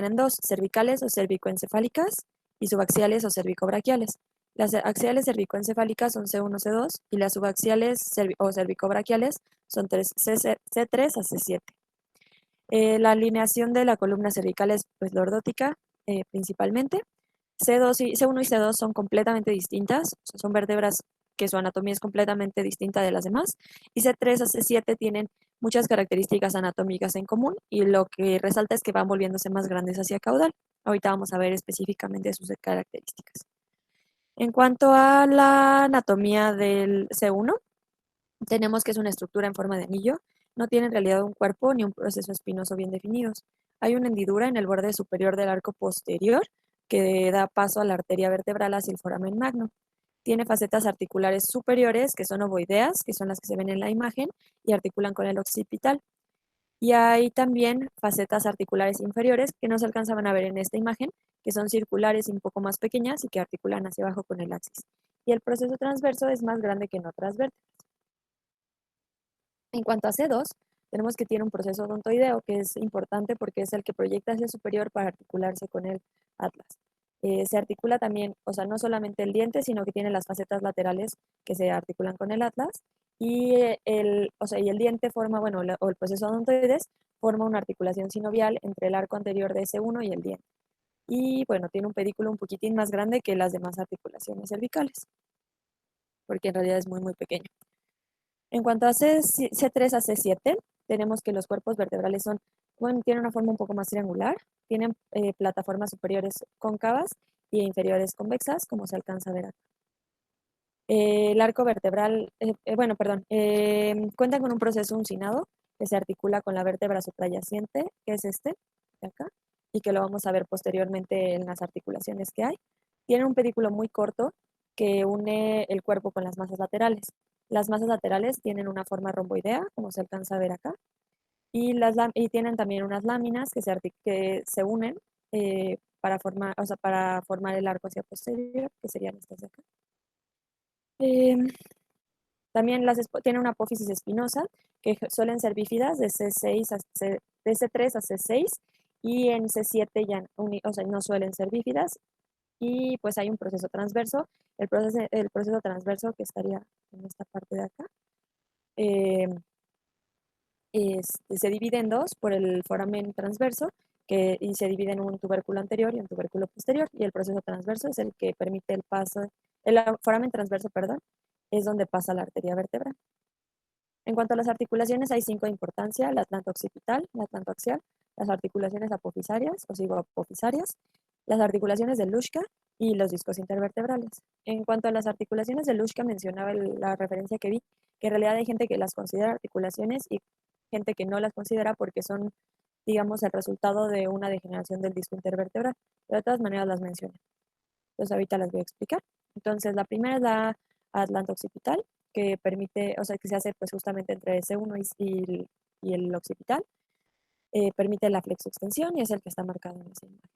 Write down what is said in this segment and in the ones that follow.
tienen dos, cervicales o cervicoencefálicas y subaxiales o cervicobraquiales. Las axiales cervicoencefálicas son C1, C2 y las subaxiales o cervicobraquiales son C3 a C7. La alineación de la columna cervical es pues, lordótica principalmente. C1 y C2 son completamente distintas, son vértebras que su anatomía es completamente distinta de las demás, y C3 a C7 tienen muchas características anatómicas en común, y lo que resalta es que van volviéndose más grandes hacia caudal. Ahorita vamos a ver específicamente sus características. En cuanto a la anatomía del C1, tenemos que es una estructura en forma de anillo, no tiene en realidad un cuerpo ni un proceso espinoso bien definidos. Hay una hendidura en el borde superior del arco posterior que da paso a la arteria vertebral hacia el foramen magno. Tiene facetas articulares superiores, que son ovoideas, que son las que se ven en la imagen, y articulan con el occipital. Y hay también facetas articulares inferiores, que no se alcanzaban a ver en esta imagen, que son circulares y un poco más pequeñas y que articulan hacia abajo con el axis. Y el proceso transverso es más grande que en otras vértebras. En cuanto a C2, tenemos que tiene un proceso odontoideo, que es importante porque es el que proyecta hacia el superior para articularse con el atlas. Se articula también, o sea, no solamente el diente, sino que tiene las facetas laterales que se articulan con el atlas. Y el diente forma, bueno, o el proceso odontoides forma una articulación sinovial entre el arco anterior de S1 y el diente. Y bueno, tiene un pedículo un poquitín más grande que las demás articulaciones cervicales, porque en realidad es muy, muy pequeño. En cuanto a C3 a C7, tenemos que los cuerpos vertebrales tienen una forma un poco más triangular, tienen plataformas superiores cóncavas y inferiores convexas, como se alcanza a ver acá. El arco vertebral, cuentan con un proceso uncinado que se articula con la vértebra suprayaciente, que es este, de acá, y que lo vamos a ver posteriormente en las articulaciones que hay. Tiene un pedículo muy corto que une el cuerpo con las masas laterales. Las masas laterales tienen una forma romboidea, como se alcanza a ver acá, y tienen también unas láminas que se unen para formar el arco hacia posterior, que serían estas de acá. También tienen una apófisis espinosa, que suelen ser bífidas de C3 a C6, y en C7 ya no suelen ser bífidas, y pues hay un proceso transverso. El proceso transverso que estaría en esta parte de acá, eh, se divide en dos por el foramen transverso, y se divide en un tubérculo anterior y un tubérculo posterior, y el proceso transverso es el que permite el paso, el foramen transverso, perdón, es donde pasa la arteria vertebral. En cuanto a las articulaciones, hay 5 de importancia: la atlanto-occipital, la atlanto-axial, las articulaciones apofisarias o cigoapofisarias, las articulaciones de Luschka y los discos intervertebrales. En cuanto a las articulaciones de Luschka, mencionaba la referencia que vi, que en realidad hay gente que las considera articulaciones y gente que no las considera porque son, digamos, el resultado de una degeneración del disco intervertebral. Pero de todas maneras las mencioné. Entonces ahorita las voy a explicar. Entonces la primera es la atlanto-occipital, que permite, o sea, que se hace pues justamente entre S1 y el occipital. Permite la flexoextensión y es el que está marcado en esa imagen.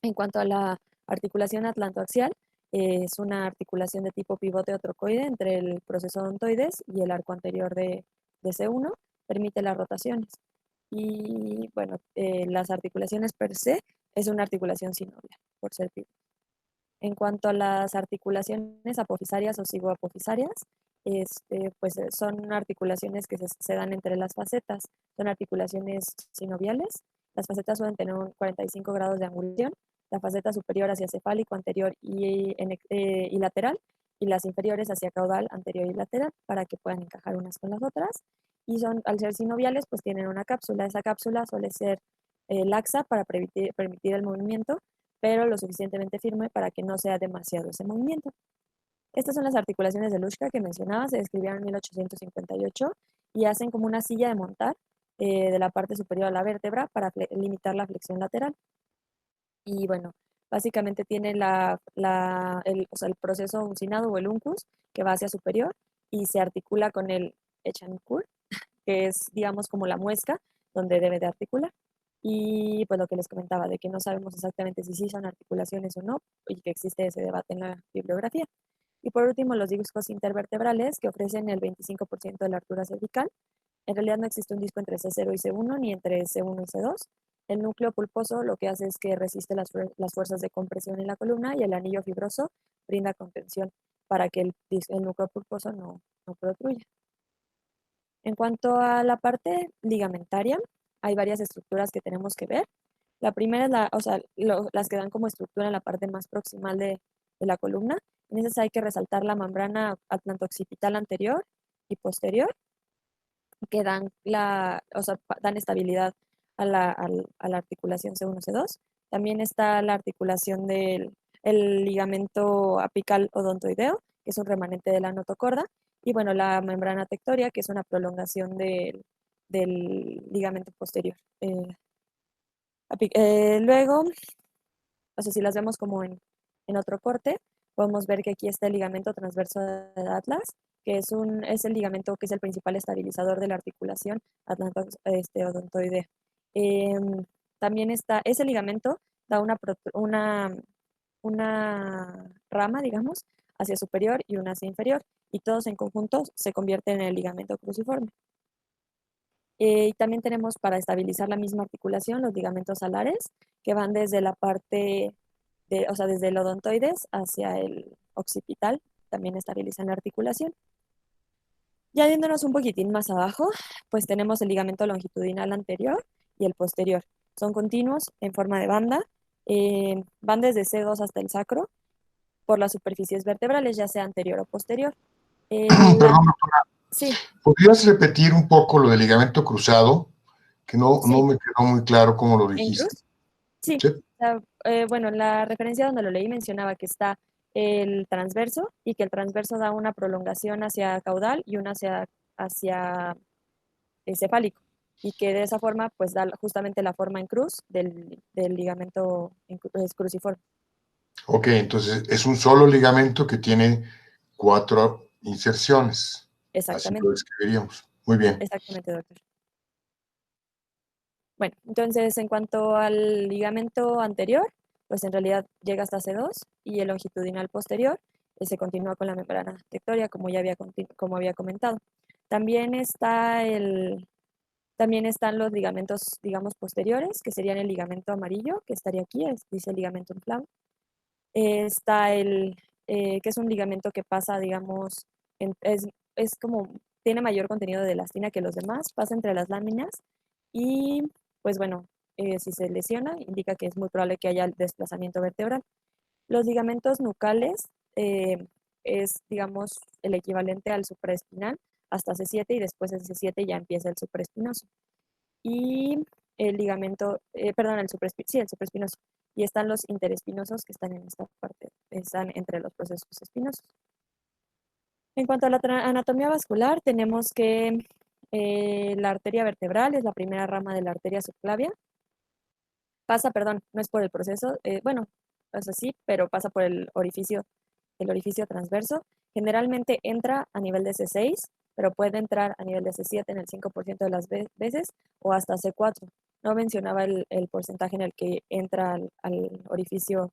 En cuanto a la articulación atlantoaxial, es una articulación de tipo pivote o trocoide entre el proceso odontoides y el arco anterior de C1, permite las rotaciones. Y bueno, las articulaciones per se es una articulación sinovial, por ser pivote. En cuanto a las articulaciones apofisarias o cigoapofisarias, pues son articulaciones que se dan entre las facetas, son articulaciones sinoviales. Las facetas suelen tener un 45 grados de angulación, la faceta superior hacia cefálico, anterior y lateral, y las inferiores hacia caudal, anterior y lateral, para que puedan encajar unas con las otras. Y al ser sinoviales, pues tienen una cápsula. Esa cápsula suele ser laxa para permitir el movimiento, pero lo suficientemente firme para que no sea demasiado ese movimiento. Estas son las articulaciones de Luschka que mencionaba, se describieron en 1858 y hacen como una silla de montar de la parte superior a la vértebra para limitar la flexión lateral. Y bueno, básicamente tiene el proceso uncinado o el uncus que va hacia superior y se articula con el echancur, que es, digamos, como la muesca donde debe de articular. Y pues lo que les comentaba, de que no sabemos exactamente si sí son articulaciones o no, y que existe ese debate en la bibliografía. Y por último, los discos intervertebrales, que ofrecen el 25% de la altura cervical. En realidad no existe un disco entre C0 y C1, ni entre C1 y C2. El núcleo pulposo lo que hace es que resiste las fuerzas de compresión en la columna y el anillo fibroso brinda contención para que el núcleo pulposo no protruya. En cuanto a la parte ligamentaria, hay varias estructuras que tenemos que ver. La primera es las que dan como estructura en la parte más proximal de la columna. En esas hay que resaltar la membrana atlanto-occipital anterior y posterior, que dan estabilidad a la articulación C1, C2. También está la articulación el ligamento apical odontoideo, que es un remanente de la notocorda, y bueno, la membrana tectoria, que es una prolongación del ligamento posterior. Luego, o sea, si las vemos como en otro corte, podemos ver que aquí está el ligamento transverso del atlas, que es el ligamento que es el principal estabilizador de la articulación odontoidea. También está, ese ligamento da una rama, digamos, hacia superior y una hacia inferior, y todos en conjunto se convierten en el ligamento cruciforme. Y también tenemos para estabilizar la misma articulación los ligamentos alares, que van desde la parte o sea, desde el odontoides hacia el occipital, también estabilizan la articulación. Ya yéndonos un poquitín más abajo, pues tenemos el ligamento longitudinal anterior y el posterior. Son continuos en forma de banda, van desde C2 hasta el sacro por las superficies vertebrales, ya sea anterior o posterior. Perdón, doctora, Sí, ¿podrías repetir un poco lo del ligamento cruzado? Que no sí, me quedó muy claro cómo lo en dijiste. cruz. Sí, ¿Sí? bueno, la referencia donde lo leí mencionaba que está el transverso y que el transverso da una prolongación hacia caudal y una hacia cefálico y que de esa forma pues da justamente la forma en cruz del ligamento cruciforme. Ok, entonces es un solo ligamento que tiene 4 inserciones. Así lo Exactamente, describiríamos. Muy bien. exactamente, doctor. Bueno, entonces en cuanto al ligamento anterior, pues en realidad llega hasta C2 y el longitudinal posterior se continúa con la membrana tectoria, como había comentado. También también están los ligamentos, digamos, posteriores, que serían el ligamento amarillo, que estaría aquí, dice ligamento inflado. Está que es un ligamento que pasa, digamos, es como, tiene mayor contenido de elastina que los demás, pasa entre las láminas y, pues bueno, si se lesiona, indica que es muy probable que haya desplazamiento vertebral. Los ligamentos nucales es, digamos, el equivalente al supraespinal hasta C7 y después de C7 ya empieza el supraespinoso. Y el ligamento, perdón, sí, el supraespinoso. Y están los interespinosos que están en esta parte, están entre los procesos espinosos. En cuanto a la anatomía vascular, tenemos que la arteria vertebral es la primera rama de la arteria subclavia. Pasa, perdón, no es por el proceso, bueno, es así, pero pasa por el orificio transverso. Generalmente entra a nivel de C6, pero puede entrar a nivel de C7 en el 5% de las veces o hasta C4. No mencionaba el porcentaje en el que entra al orificio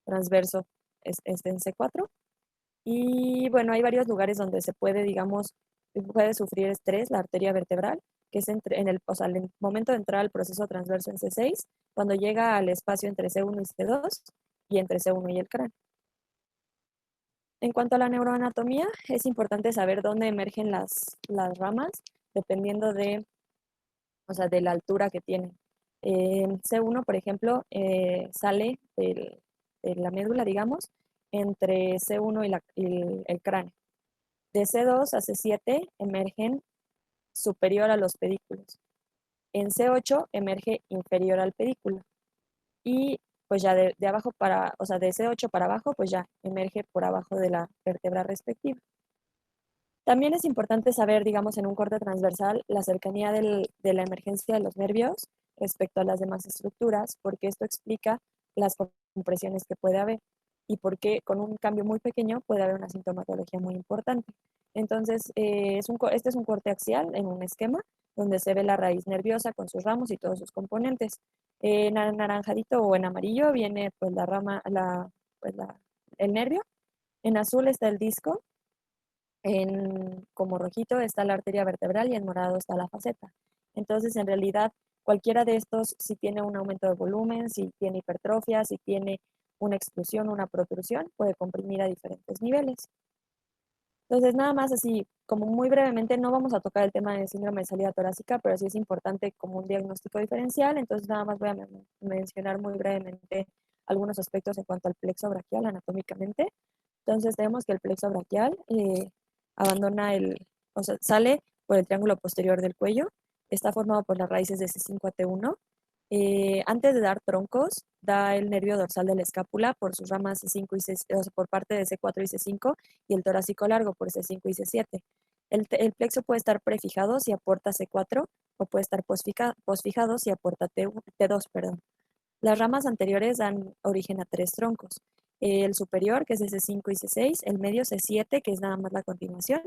transverso en C4. Y bueno, hay varios lugares donde se puede, digamos, puede sufrir estrés la arteria vertebral, que es o sea, el momento de entrar al proceso transverso en C6, cuando llega al espacio entre C1 y C2 y entre C1 y el cráneo. En cuanto a la neuroanatomía, es importante saber dónde emergen las ramas, dependiendo o sea, de la altura que tienen. C1, por ejemplo, sale de la médula, digamos, entre C1 y el cráneo. De C2 a C7 emergen superior a los pedículos. En C8 emerge inferior al pedículo. Y pues ya de abajo o sea, de C8 para abajo, pues ya emerge por abajo de la vértebra respectiva. También es importante saber, digamos, en un corte transversal, la cercanía de la emergencia de los nervios respecto a las demás estructuras, porque esto explica las compresiones que puede haber y porque con un cambio muy pequeño puede haber una sintomatología muy importante. Entonces, este es un corte axial en un esquema donde se ve la raíz nerviosa con sus ramos y todos sus componentes. En anaranjadito o en amarillo viene pues la rama, el nervio. En azul está el disco, como rojito está la arteria vertebral y en morado está la faceta. Entonces, en realidad, cualquiera de estos, si tiene un aumento de volumen, si tiene hipertrofia, si tiene una extrusión, una protrusión, puede comprimir a diferentes niveles. Entonces, nada más así, como muy brevemente, no vamos a tocar el tema de síndrome de salida torácica, pero sí es importante como un diagnóstico diferencial. Entonces, nada más voy a mencionar muy brevemente algunos aspectos en cuanto al plexo braquial anatómicamente. Entonces, tenemos que el plexo braquial abandona o sea, sale por el triángulo posterior del cuello, está formado por las raíces de C5 a T1. Antes de dar troncos, da el nervio dorsal de la escápula por sus ramas C5 y o sea, por parte de C4 y C5, y el torácico largo por C5 y C7. El plexo puede estar prefijado si aporta C4 o puede estar posfijado si aporta T2, perdón. Las ramas anteriores dan origen a 3 troncos. El superior, que es de C5 y C6, el medio C7, que es nada más la continuación,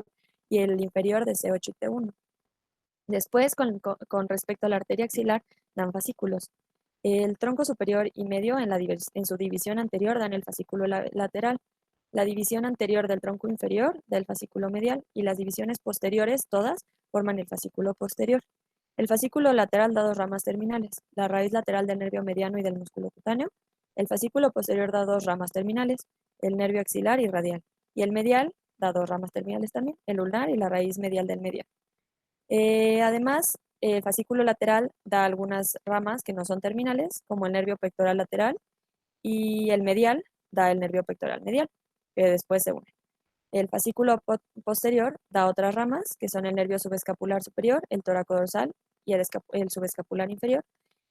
y el inferior de C8 y T1. Después, con respecto a la arteria axilar, dan fascículos. El tronco superior y medio en su división anterior dan el fascículo lateral. La división anterior del tronco inferior da el fascículo medial y las divisiones posteriores, todas, forman el fascículo posterior. El fascículo lateral da 2 ramas terminales, la raíz lateral del nervio mediano y del músculo cutáneo. El fascículo posterior da 2 ramas terminales, el nervio axilar y radial. Y el medial da 2 ramas terminales también, el ulnar y la raíz medial del medial. Además, el fascículo lateral da algunas ramas que no son terminales, como el nervio pectoral lateral, y el medial da el nervio pectoral medial, que después se une. El fascículo posterior da otras ramas, que son el nervio subescapular superior, el tóraco dorsal y el subescapular inferior,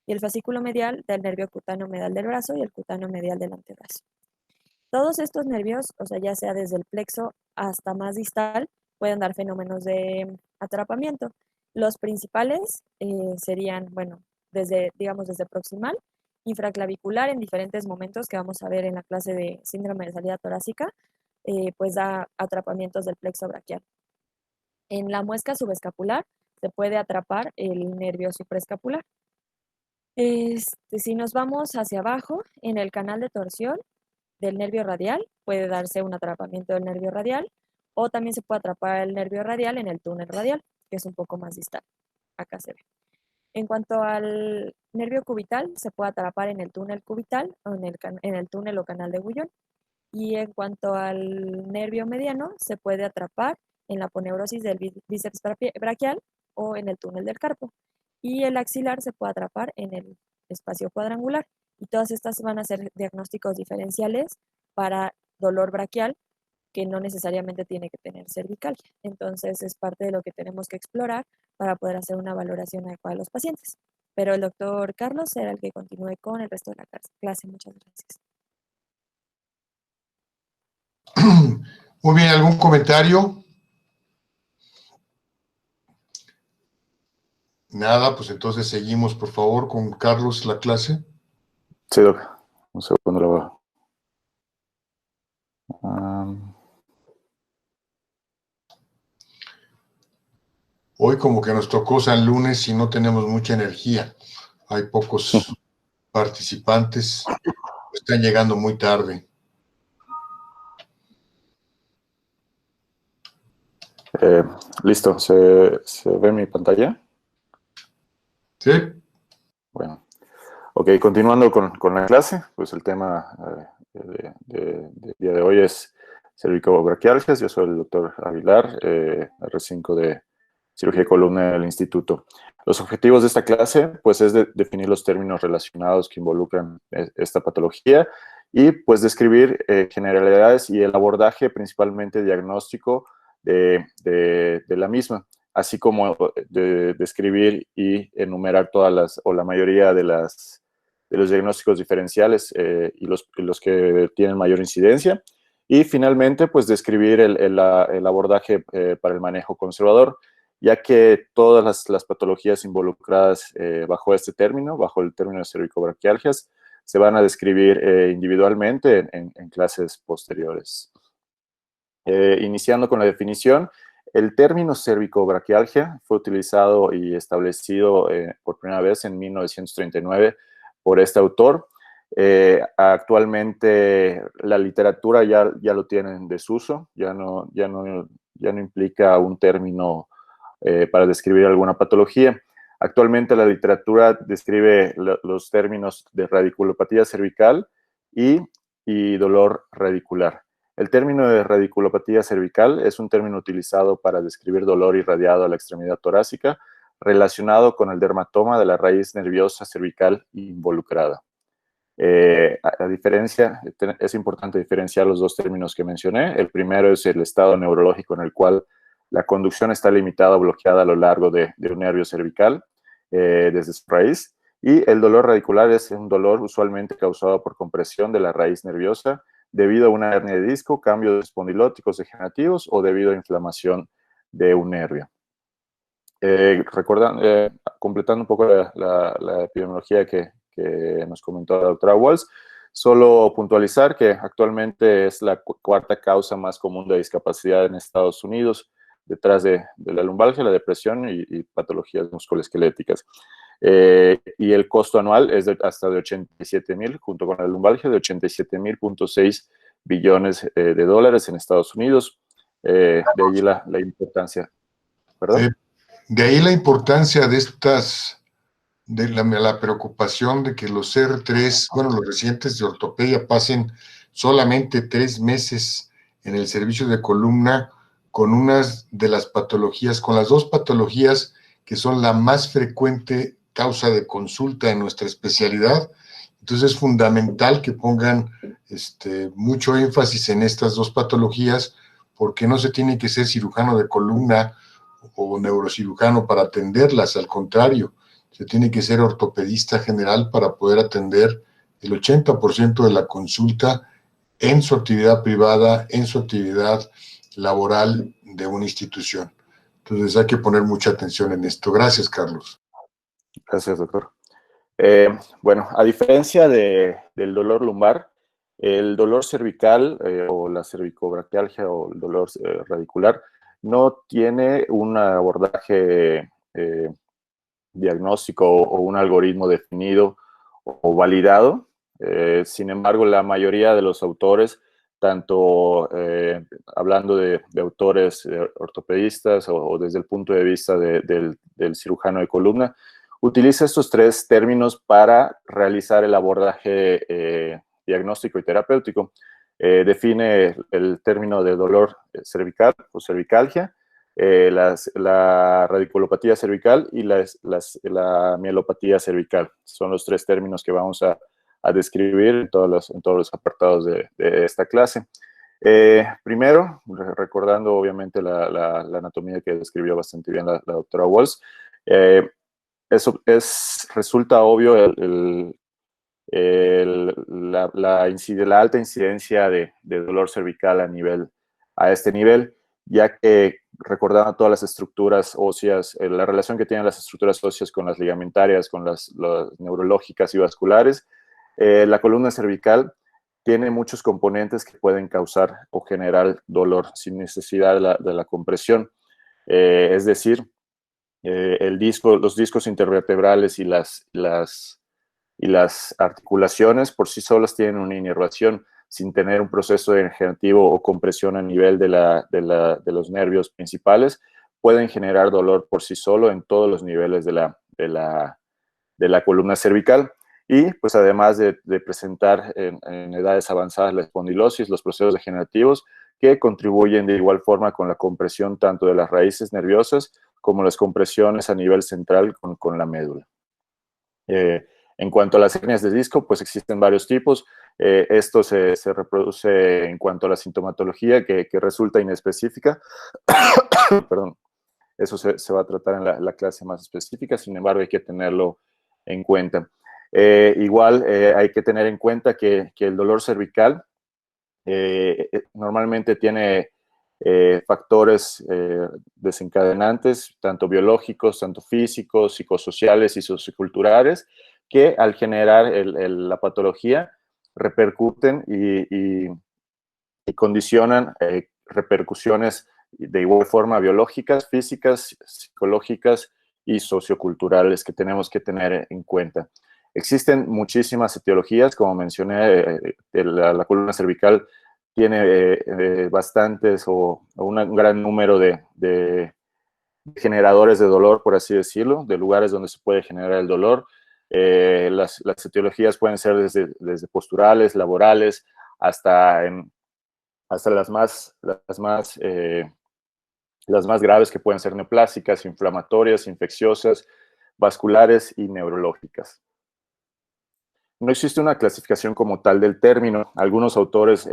y el fascículo medial da el nervio cutáneo medial del brazo y el cutáneo medial del antebrazo. Todos estos nervios, o sea, ya sea desde el plexo hasta más distal, pueden dar fenómenos de atrapamiento. Los principales serían, bueno, digamos, desde proximal, infraclavicular en diferentes momentos que vamos a ver en la clase de síndrome de salida torácica, pues da atrapamientos del plexo braquial. En la muesca subescapular se puede atrapar el nervio supraescapular. Si nos vamos hacia abajo, en el canal de torsión del nervio radial, puede darse un atrapamiento del nervio radial, o también se puede atrapar el nervio radial en el túnel radial, que es un poco más distal. Acá se ve. En cuanto al nervio cubital, se puede atrapar en el túnel cubital o en el túnel o canal de Guyon. Y en cuanto al nervio mediano, se puede atrapar en la aponeurosis del bíceps braquial o en el túnel del carpo. Y el axilar se puede atrapar en el espacio cuadrangular. Y todas estas van a ser diagnósticos diferenciales para dolor braquial, que no necesariamente tiene que tener cervicalgia. Entonces, es parte de lo que tenemos que explorar para poder hacer una valoración adecuada a los pacientes. Pero el doctor Carlos será el que continúe con el resto de la clase. Muchas gracias. Muy bien, ¿algún comentario? Nada, pues entonces seguimos, por favor, con Carlos la clase. Sí, Doc. Un segundo lo voy. Hoy como que nos tocó San Lunes y no tenemos mucha energía. Hay pocos participantes. Están llegando muy tarde. Listo. ¿Se ve mi pantalla? ¿Sí? Bueno. Ok, continuando con la clase, pues el tema del día de hoy es cervicobraquialgias. Yo soy el doctor Aguilar, R5 de cirugía de columna del instituto. Los objetivos de esta clase, pues, es definir los términos relacionados que involucran esta patología y, pues, describir generalidades y el abordaje principalmente diagnóstico de la misma, así como describir y enumerar todas las, o la mayoría de los diagnósticos diferenciales y los que tienen mayor incidencia. Y finalmente, pues, describir el abordaje para el manejo conservador, ya que todas las patologías involucradas bajo este término, bajo el término de cervicobraquialgias, se van a describir individualmente en clases posteriores. Iniciando con la definición, el término cervicobraquialgia fue utilizado y establecido por primera vez en 1939 por este autor. Actualmente la literatura ya lo tiene en desuso, ya no implica un término para describir alguna patología. Actualmente la literatura describe los términos de radiculopatía cervical y dolor radicular. El término de radiculopatía cervical es un término utilizado para describir dolor irradiado a la extremidad torácica relacionado con el dermatoma de la raíz nerviosa cervical involucrada. A diferencia, es importante diferenciar los dos términos que mencioné. El primero es el estado neurológico en el cual la conducción está limitada o bloqueada a lo largo de un nervio cervical desde su raíz. Y el dolor radicular es un dolor usualmente causado por compresión de la raíz nerviosa debido a una hernia de disco, cambios espondilóticos degenerativos o debido a inflamación de un nervio. Completando un poco la epidemiología que nos comentó la doctora Walsh, solo puntualizar que actualmente es la cuarta causa más común de discapacidad en Estados Unidos, detrás de la lumbalgia, la depresión y patologías musculoesqueléticas. Y el costo anual es hasta de 87,000, junto con la lumbalgia, de 87,000.6 billones de dólares en Estados Unidos. De allí la importancia. ¿Perdón? De ahí la importancia de la preocupación de que los R3, bueno, los residentes de ortopedia pasen solamente 3 meses en el servicio de columna con unas de las patologías, con las dos patologías que son la más frecuente causa de consulta en nuestra especialidad. Entonces es fundamental que pongan mucho énfasis en estas dos patologías, porque no se tiene que ser cirujano de columna o neurocirujano para atenderlas, al contrario, se tiene que ser ortopedista general para poder atender el 80% de la consulta en su actividad privada, en su actividad laboral de una institución. Entonces hay que poner mucha atención en esto. Gracias, Carlos. Gracias, doctor. Bueno, a diferencia del dolor lumbar, el dolor cervical o la cervicobraquialgia o el dolor radicular no tiene un abordaje diagnóstico o un algoritmo definido o validado. Sin embargo, la mayoría de los autores, tanto hablando de autores ortopedistas o desde el punto de vista del cirujano de columna, utiliza estos tres términos para realizar el abordaje diagnóstico y terapéutico. Define el término de dolor cervical o cervicalgia, la radiculopatía cervical y la mielopatía cervical. Son los tres términos que vamos a describir en todos los apartados de esta clase. Primero, recordando obviamente la anatomía que describió bastante bien la doctora Walsh, resulta obvio la alta incidencia de dolor cervical a este nivel, ya que recordando todas las estructuras óseas, la relación que tienen las estructuras óseas con las ligamentarias, con las neurológicas y vasculares, la columna cervical tiene muchos componentes que pueden causar o generar dolor sin necesidad de la compresión. Es decir, los discos intervertebrales y las articulaciones por sí solas tienen una inervación sin tener un proceso degenerativo o compresión a nivel de los nervios principales, pueden generar dolor por sí solo en todos los niveles de la columna cervical. Y pues además de presentar en edades avanzadas la espondilosis, los procesos degenerativos que contribuyen de igual forma con la compresión tanto de las raíces nerviosas como las compresiones a nivel central con la médula. En cuanto a las hernias de disco, pues existen varios tipos. Esto se reproduce en cuanto a la sintomatología que resulta inespecífica. Perdón. Eso se va a tratar en la clase más específica, sin embargo hay que tenerlo en cuenta. Igual hay que tener en cuenta que el dolor cervical normalmente tiene factores desencadenantes, tanto biológicos, tanto físicos, psicosociales y socioculturales, que al generar la patología repercuten y condicionan repercusiones de igual forma biológicas, físicas, psicológicas y socioculturales que tenemos que tener en cuenta. Existen muchísimas etiologías, como mencioné, la columna cervical tiene bastantes o un gran número de generadores de dolor, por así decirlo, de lugares donde se puede generar el dolor. Las etiologías pueden ser desde posturales, laborales, hasta las más graves, que pueden ser neoplásicas, inflamatorias, infecciosas, vasculares y neurológicas. No existe una clasificación como tal del término. Algunos autores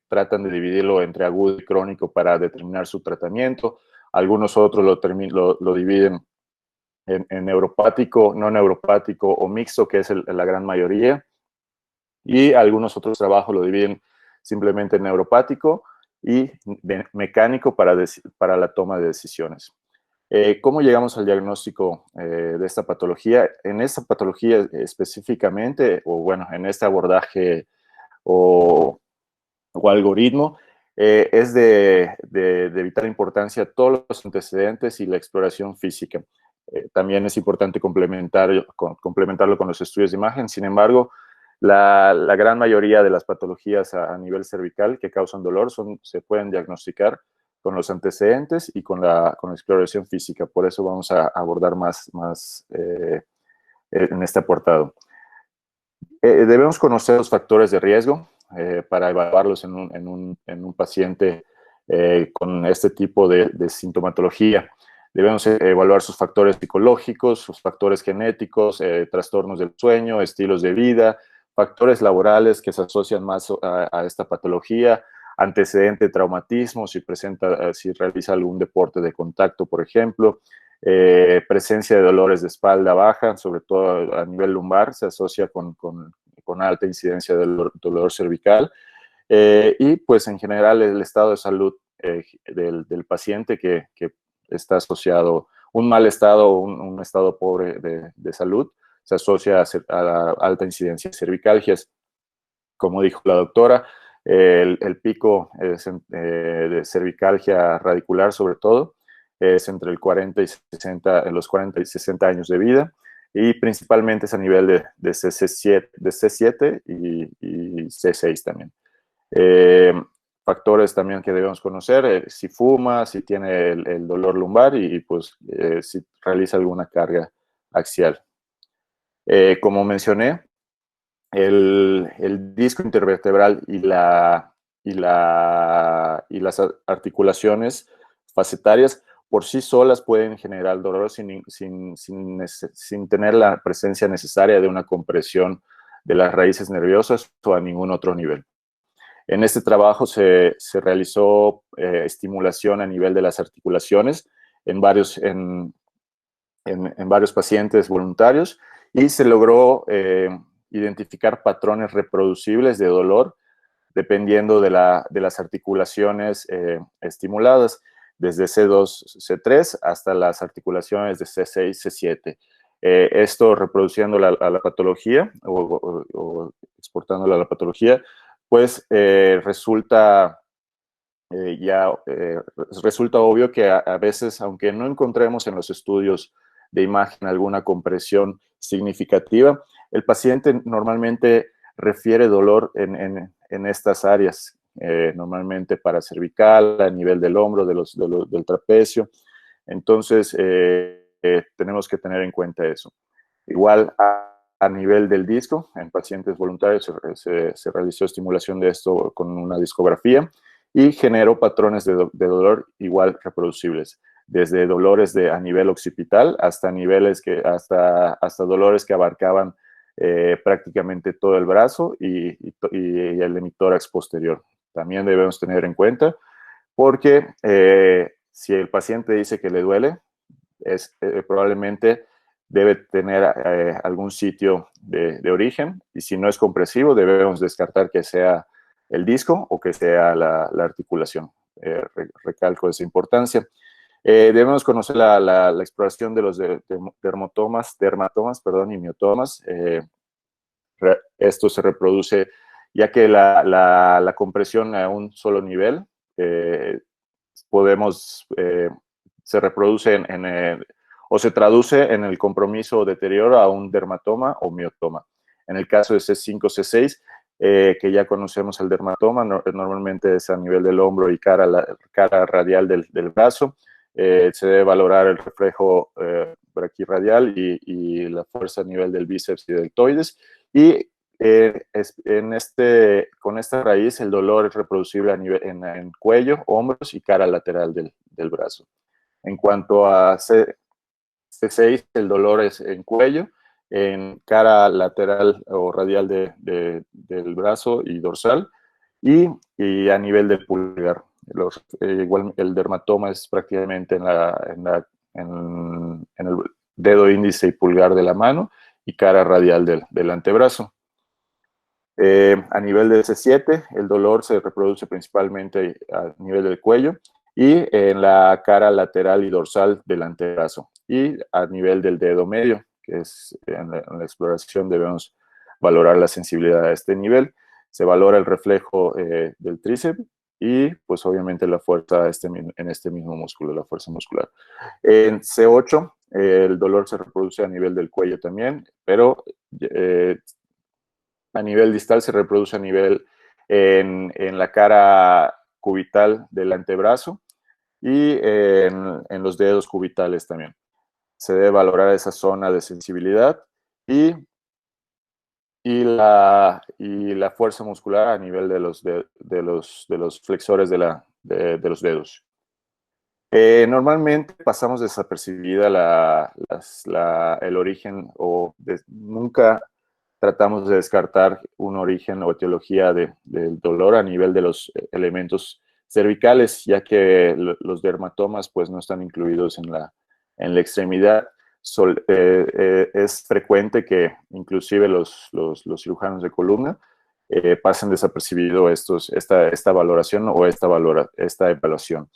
tratan de dividirlo entre agudo y crónico para determinar su tratamiento. Algunos otros lo dividen en neuropático, no neuropático o mixto, que es la gran mayoría. Y algunos otros trabajos lo dividen simplemente en neuropático y mecánico para la toma de decisiones. ¿Cómo llegamos al diagnóstico de esta patología? En esta patología específicamente, o bueno, en este abordaje o algoritmo, es de vital importancia todos los antecedentes y la exploración física. También es importante complementarlo con los estudios de imagen. Sin embargo, la gran mayoría de las patologías a nivel cervical que causan dolor se pueden diagnosticar con los antecedentes y con la exploración física. Por eso vamos a abordar más en este apartado. Debemos conocer los factores de riesgo para evaluarlos en un paciente con este tipo de sintomatología. Debemos evaluar sus factores psicológicos, sus factores genéticos, trastornos del sueño, estilos de vida, factores laborales que se asocian más a esta patología, antecedente de traumatismo, si realiza algún deporte de contacto, por ejemplo, presencia de dolores de espalda baja, sobre todo a nivel lumbar, se asocia con alta incidencia del dolor cervical, y pues en general el estado de salud del paciente que está asociado, un mal estado o un estado pobre de salud, se asocia a la alta incidencia de cervicalgias. Como dijo la doctora, el pico de cervicalgia radicular, sobre todo, es entre los 40 y 60 años de vida, y principalmente es a nivel de C7 y C6 también. Factores también que debemos conocer, si fuma, si tiene el dolor lumbar y pues si realiza alguna carga axial. Como mencioné, el disco intervertebral y las articulaciones facetarias por sí solas pueden generar dolor sin tener la presencia necesaria de una compresión de las raíces nerviosas o a ningún otro nivel. En este trabajo se realizó estimulación a nivel de las articulaciones en varios pacientes voluntarios y se logró identificar patrones reproducibles de dolor dependiendo de las articulaciones estimuladas, desde C2, C3 hasta las articulaciones de C6, C7. Esto reproduciéndola a la patología o exportándola a la patología, pues resulta obvio que a veces, aunque no encontremos en los estudios de imagen alguna compresión significativa, el paciente normalmente refiere dolor en estas áreas, normalmente paracervical, a nivel del hombro, del trapecio. Entonces, tenemos que tener en cuenta eso. Igual, a nivel del disco, en pacientes voluntarios se realizó estimulación de esto con una discografía y generó patrones de dolor igual reproducibles, desde dolores a nivel occipital hasta hasta dolores que abarcaban prácticamente todo el brazo y el hemitórax posterior. También debemos tener en cuenta porque si el paciente dice que le duele, probablemente debe tener algún sitio de origen, y si no es compresivo, debemos descartar que sea el disco o que sea la articulación. Recalco esa importancia. Debemos conocer la exploración de los dermatomas y miotomas. Esto se reproduce ya que la compresión a un solo nivel se reproduce o se traduce en el compromiso o deterioro a un dermatoma o miotoma. En el caso de C5, C6, que ya conocemos el dermatoma, normalmente es a nivel del hombro y cara radial del brazo. Se debe valorar el reflejo braquirradial y la fuerza a nivel del bíceps y deltoides. Y con esta raíz el dolor es reproducible en cuello, hombros y cara lateral del brazo. En cuanto a C6, el dolor es en cuello, en cara lateral o radial del brazo y dorsal, y a nivel del pulgar. Igual el dermatoma es prácticamente en el dedo índice y pulgar de la mano y cara radial del antebrazo. A nivel de C7, el dolor se reproduce principalmente a nivel del cuello y en la cara lateral y dorsal del antebrazo y a nivel del dedo medio, que es en la exploración debemos valorar la sensibilidad a este nivel. Se valora el reflejo del tríceps y pues obviamente la fuerza en este mismo músculo, la fuerza muscular. En C8, el dolor se reproduce a nivel del cuello también, pero a nivel distal se reproduce a nivel en la cara cubital del antebrazo y en los dedos cubitales también. Se debe valorar esa zona de sensibilidad y la fuerza muscular a nivel de los flexores de los dedos. Normalmente pasamos desapercibida el origen o nunca tratamos de descartar un origen o etiología del dolor a nivel de los elementos cervicales, ya que los dermatomas pues no están incluidos en la extremidad. Es frecuente que inclusive los cirujanos de columna pasen desapercibido esta valoración o esta evaluación.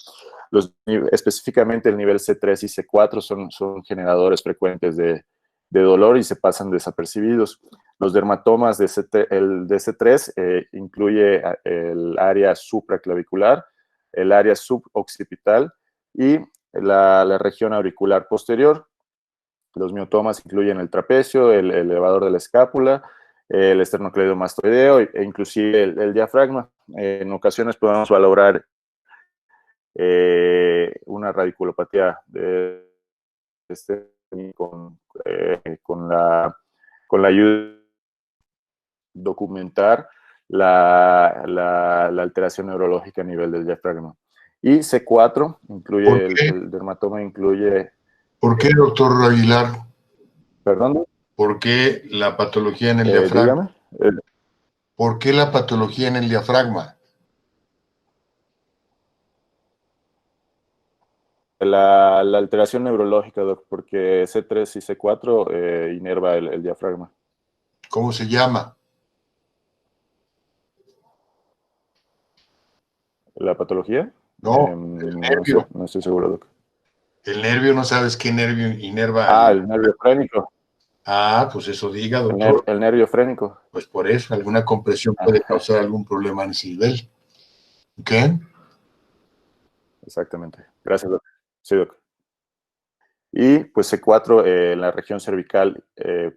Específicamente el nivel C3 y C4 son generadores frecuentes de dolor y se pasan desapercibidos. Los dermatomas el de C3 incluye el área supraclavicular, el área suboccipital y la región auricular posterior. Los miotomas incluyen el trapecio, el elevador de la escápula, el esternocleidomastoideo e inclusive el diafragma. En ocasiones podemos valorar una radiculopatía de con la ayuda de documentar la alteración neurológica a nivel del diafragma. Y C4 incluye, el dermatoma incluye... ¿Por qué, doctor Aguilar? ¿Perdón? ¿Por qué la patología en el diafragma? Dígame. ¿Por qué la patología en el diafragma? La alteración neurológica, doc, porque C3 y C4 inerva el diafragma. ¿Cómo se llama? ¿La patología? No, el nervio. No estoy seguro, doc. El nervio, ¿no sabes qué nervio inerva? El nervio frénico. Pues eso diga, doctor. El nervio frénico. Pues por eso, alguna compresión puede causar algún problema en ese nivel. ¿Qué? Exactamente. Gracias, doc. Sí, doc. Y pues C4 en la región cervical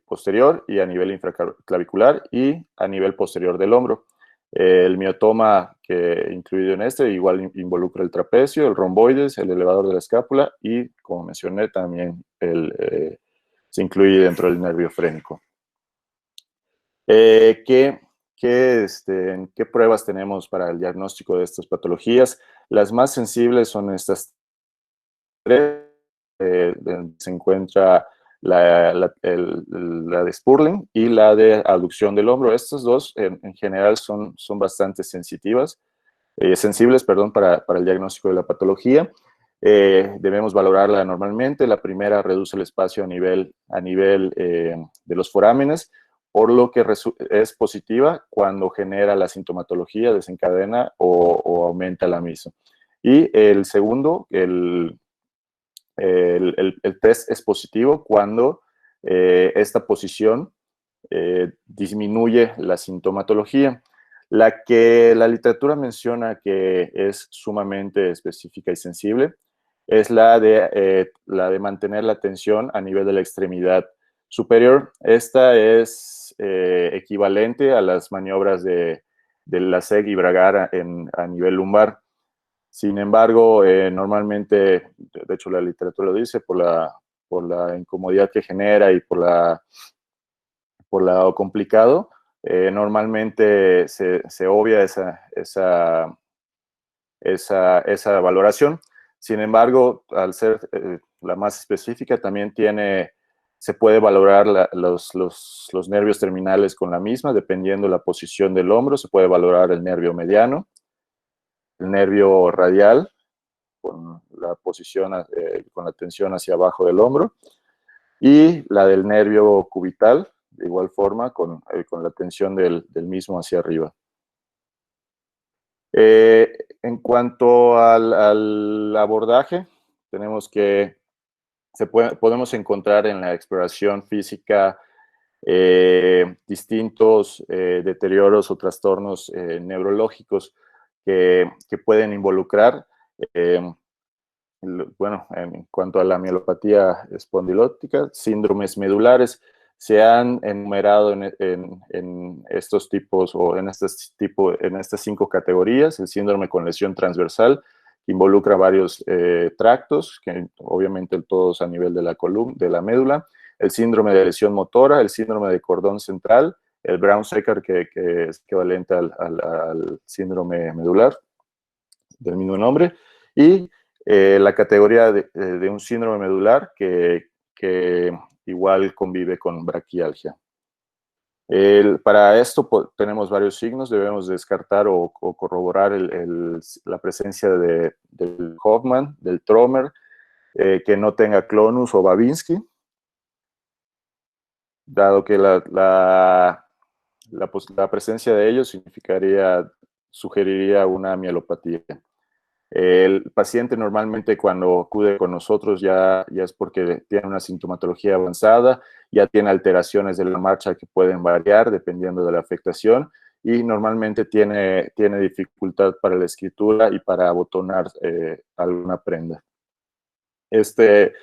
posterior y a nivel infraclavicular y a nivel posterior del hombro. El miotoma que incluido en igual involucra el trapecio, el romboides, el elevador de la escápula y, como mencioné, también se incluye dentro del nervio frénico. ¿Qué pruebas tenemos para el diagnóstico de estas patologías? Las más sensibles son estas tres. Se encuentra la de Spurling y la de abducción del hombro. Estas dos en general son bastante sensibles para el diagnóstico de la patología. Debemos valorarla normalmente. La primera reduce el espacio a nivel de los forámenes, por lo que es positiva cuando genera la sintomatología, desencadena o aumenta la misma. Y el segundo, el test es positivo cuando esta posición disminuye la sintomatología. La que la literatura menciona que es sumamente específica y sensible es la de mantener la tensión a nivel de la extremidad superior. Esta es equivalente a las maniobras de la SEG y Bragar a nivel lumbar. Sin embargo, normalmente, de hecho la literatura lo dice, por la incomodidad que genera y por lo complicado, normalmente se obvia esa valoración. Sin embargo, al ser la más específica, también se puede valorar los nervios terminales con la misma, dependiendo de la posición del hombro. Se puede valorar el nervio mediano, el nervio radial, con la posición, con la tensión hacia abajo del hombro, y la del nervio cubital, de igual forma, con la tensión del mismo hacia arriba. En cuanto al abordaje, tenemos que podemos encontrar en la exploración física distintos deterioros o trastornos neurológicos que pueden involucrar, bueno, en cuanto a la mielopatía espondilótica, síndromes medulares. Se han enumerado en estos tipos o en estas 5 categorías: el síndrome con lesión transversal, que involucra varios tractos, que obviamente todos a nivel de la columna, de la médula; el síndrome de lesión motora; el síndrome de cordón central; el Brown-Séquard, que es equivalente al síndrome medular del mismo nombre; y la categoría de un síndrome medular que igual convive con braquialgia. Para esto tenemos varios signos. Debemos descartar o corroborar la presencia del Hoffman, del Trömer, que no tenga Clonus o Babinski, dado que la presencia de ellos sugeriría una mielopatía. El paciente normalmente, cuando acude con nosotros, ya es porque tiene una sintomatología avanzada, ya tiene alteraciones de la marcha que pueden variar dependiendo de la afectación, y normalmente tiene dificultad para la escritura y para abotonar alguna prenda. Existe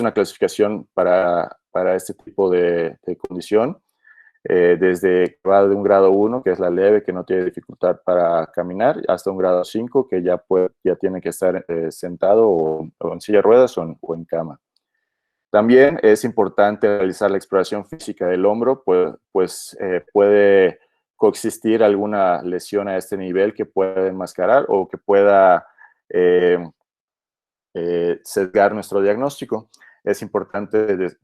una clasificación para este tipo de condición, desde que va de un grado 1, que es la leve, que no tiene dificultad para caminar, hasta un grado 5, que ya tiene que estar sentado o en silla de ruedas o en cama. También es importante realizar la exploración física del hombro, pues puede coexistir alguna lesión a este nivel que pueda enmascarar o que pueda sesgar nuestro diagnóstico. Es importante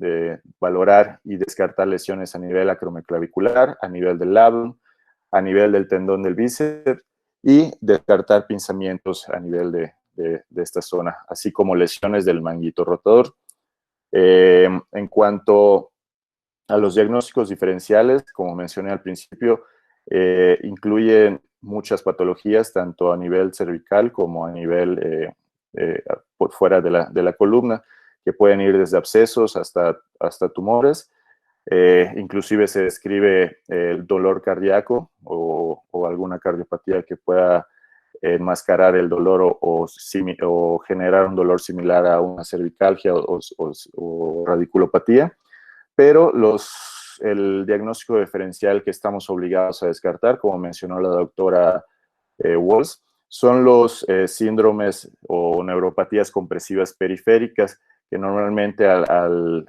valorar y descartar lesiones a nivel acromioclavicular, a nivel del labrum, a nivel del tendón del bíceps, y descartar pinzamientos a nivel de esta zona, así como lesiones del manguito rotador. En cuanto a los diagnósticos diferenciales, como mencioné al principio, incluyen muchas patologías, tanto a nivel cervical como a nivel por fuera de la columna, que pueden ir desde abscesos hasta tumores. Inclusive se describe el dolor cardíaco o alguna cardiopatía que pueda enmascarar el dolor o generar un dolor similar a una cervicalgia o radiculopatía. Pero el diagnóstico diferencial que estamos obligados a descartar, como mencionó la doctora Walls, son los síndromes o neuropatías compresivas periféricas, que normalmente al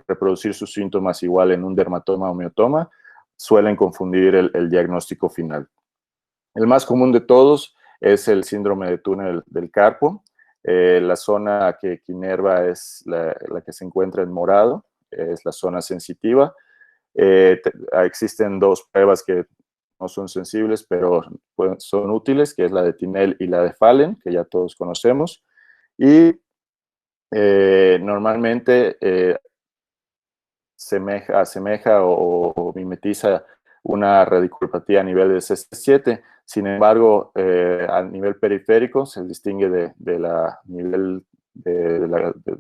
reproducir sus síntomas igual en un dermatoma o miotoma, suelen confundir el diagnóstico final. El más común de todos es el síndrome de túnel del carpo. La zona que inerva es la que se encuentra en morado, es la zona sensitiva. Existen 2 pruebas que no son sensibles, pero son útiles, que es la de Tinel y la de Fallen, que ya todos conocemos. Y normalmente asemeja o mimetiza una radiculopatía a nivel de CC7. Sin embargo, a nivel periférico se distingue del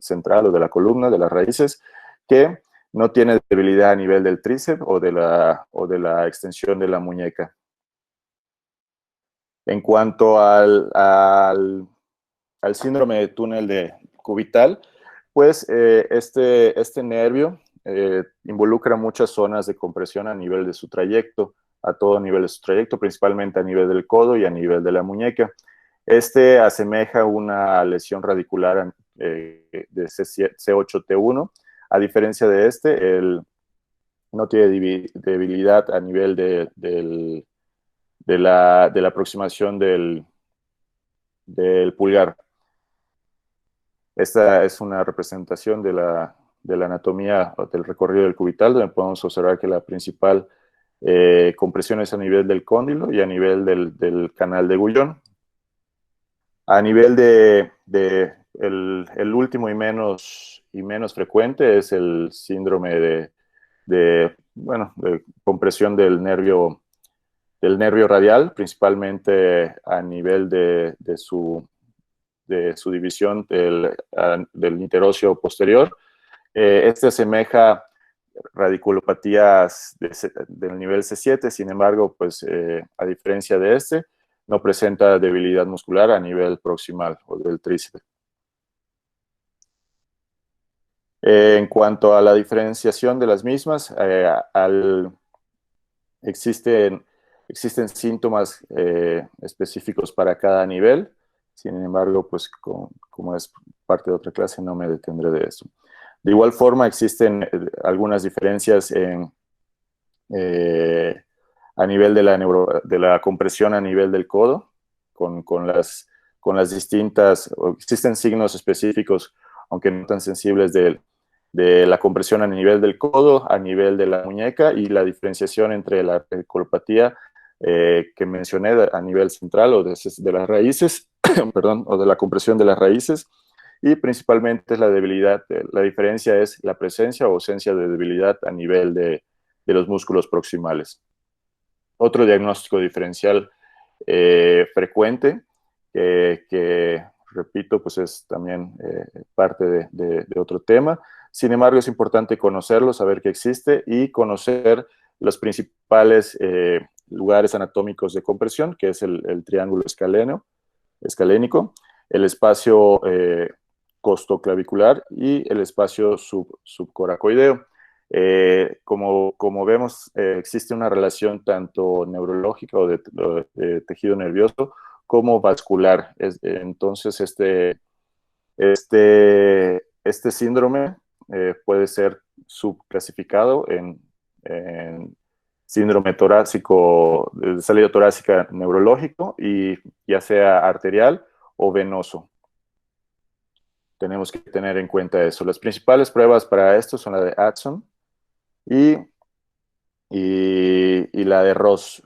central o de la columna, de las raíces, que no tiene debilidad a nivel del tríceps o de la extensión de la muñeca. En cuanto al síndrome de túnel cubital, pues este nervio involucra muchas zonas de compresión a nivel de su trayecto, a todo nivel de su trayecto, principalmente a nivel del codo y a nivel de la muñeca. Este asemeja una lesión radicular de C8T1. A diferencia de este, no tiene debilidad a nivel de la aproximación del pulgar. Esta es una representación de la anatomía del recorrido del cubital, donde podemos observar que la principal compresión es a nivel del cóndilo y a nivel del canal de Guyon. A nivel el último y menos frecuente es el síndrome de compresión del nervio radial, principalmente a nivel de su división del interóseo posterior. Este asemeja radiculopatías del nivel C7, sin embargo, pues a diferencia de este, no presenta debilidad muscular a nivel proximal o del tríceps. En cuanto a la diferenciación de las mismas, existen síntomas específicos para cada nivel. Sin embargo, pues como es parte de otra clase, no me detendré de eso. De igual forma, existen algunas diferencias a nivel de la compresión a nivel del codo, con las distintas, existen signos específicos, aunque no tan sensibles, de la compresión a nivel del codo, a nivel de la muñeca, y la diferenciación entre la radiculopatía que mencioné a nivel central o de las raíces, perdón, o de la compresión de las raíces, y principalmente la debilidad. La diferencia es la presencia o ausencia de debilidad a nivel de los músculos proximales. Otro diagnóstico diferencial frecuente, que repito, pues es también parte de otro tema. Sin embargo, es importante conocerlo, saber que existe y conocer los principales lugares anatómicos de compresión, que es el triángulo escalénico, el espacio costoclavicular y el espacio subcoracoideo. Como vemos, existe una relación tanto neurológica o de tejido nervioso como vascular. Entonces, este síndrome puede ser subclasificado en síndrome torácico, de salida torácica neurológico, y ya sea arterial o venoso. Tenemos que tener en cuenta eso. Las principales pruebas para esto son la de Addison y la de Ross.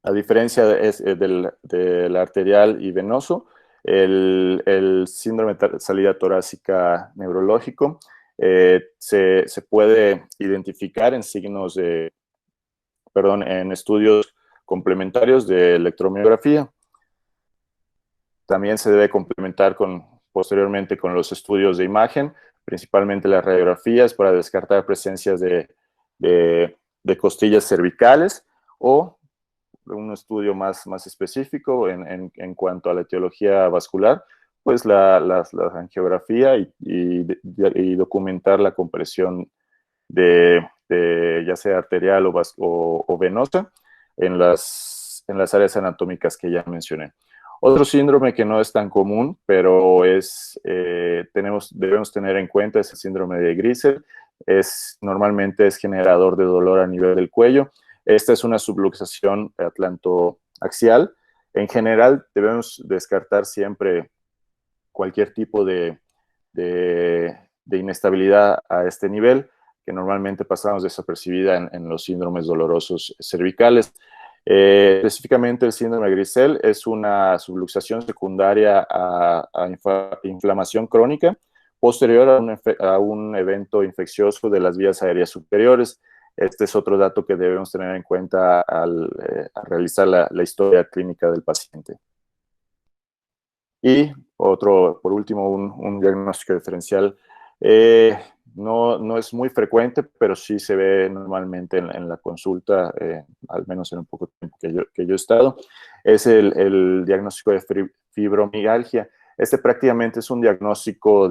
A diferencia del arterial y venoso, el síndrome de salida torácica neurológico se puede identificar en en estudios complementarios de electromiografía. También se debe complementar posteriormente con los estudios de imagen, principalmente las radiografías, para descartar presencias de costillas cervicales, o un estudio más específico en cuanto a la etiología vascular, pues la angiografía y documentar la compresión ya sea arterial o venosa en las áreas anatómicas que ya mencioné. Otro síndrome que no es tan común, pero debemos tener en cuenta, es el síndrome de Grisel. Normalmente es generador de dolor a nivel del cuello. Esta es una subluxación atlantoaxial. En general, debemos descartar siempre cualquier tipo de inestabilidad a este nivel, que normalmente pasamos desapercibida en los síndromes dolorosos cervicales. Específicamente el síndrome de Grisel es una subluxación secundaria a inflamación crónica posterior a un evento infeccioso de las vías aéreas superiores. Este es otro dato que debemos tener en cuenta al realizar la historia clínica del paciente. Y por último, un diagnóstico diferencial. No es muy frecuente, pero sí se ve normalmente en la consulta, al menos en un poco tiempo que yo he estado. Es el diagnóstico de fibromialgia. Este prácticamente es un diagnóstico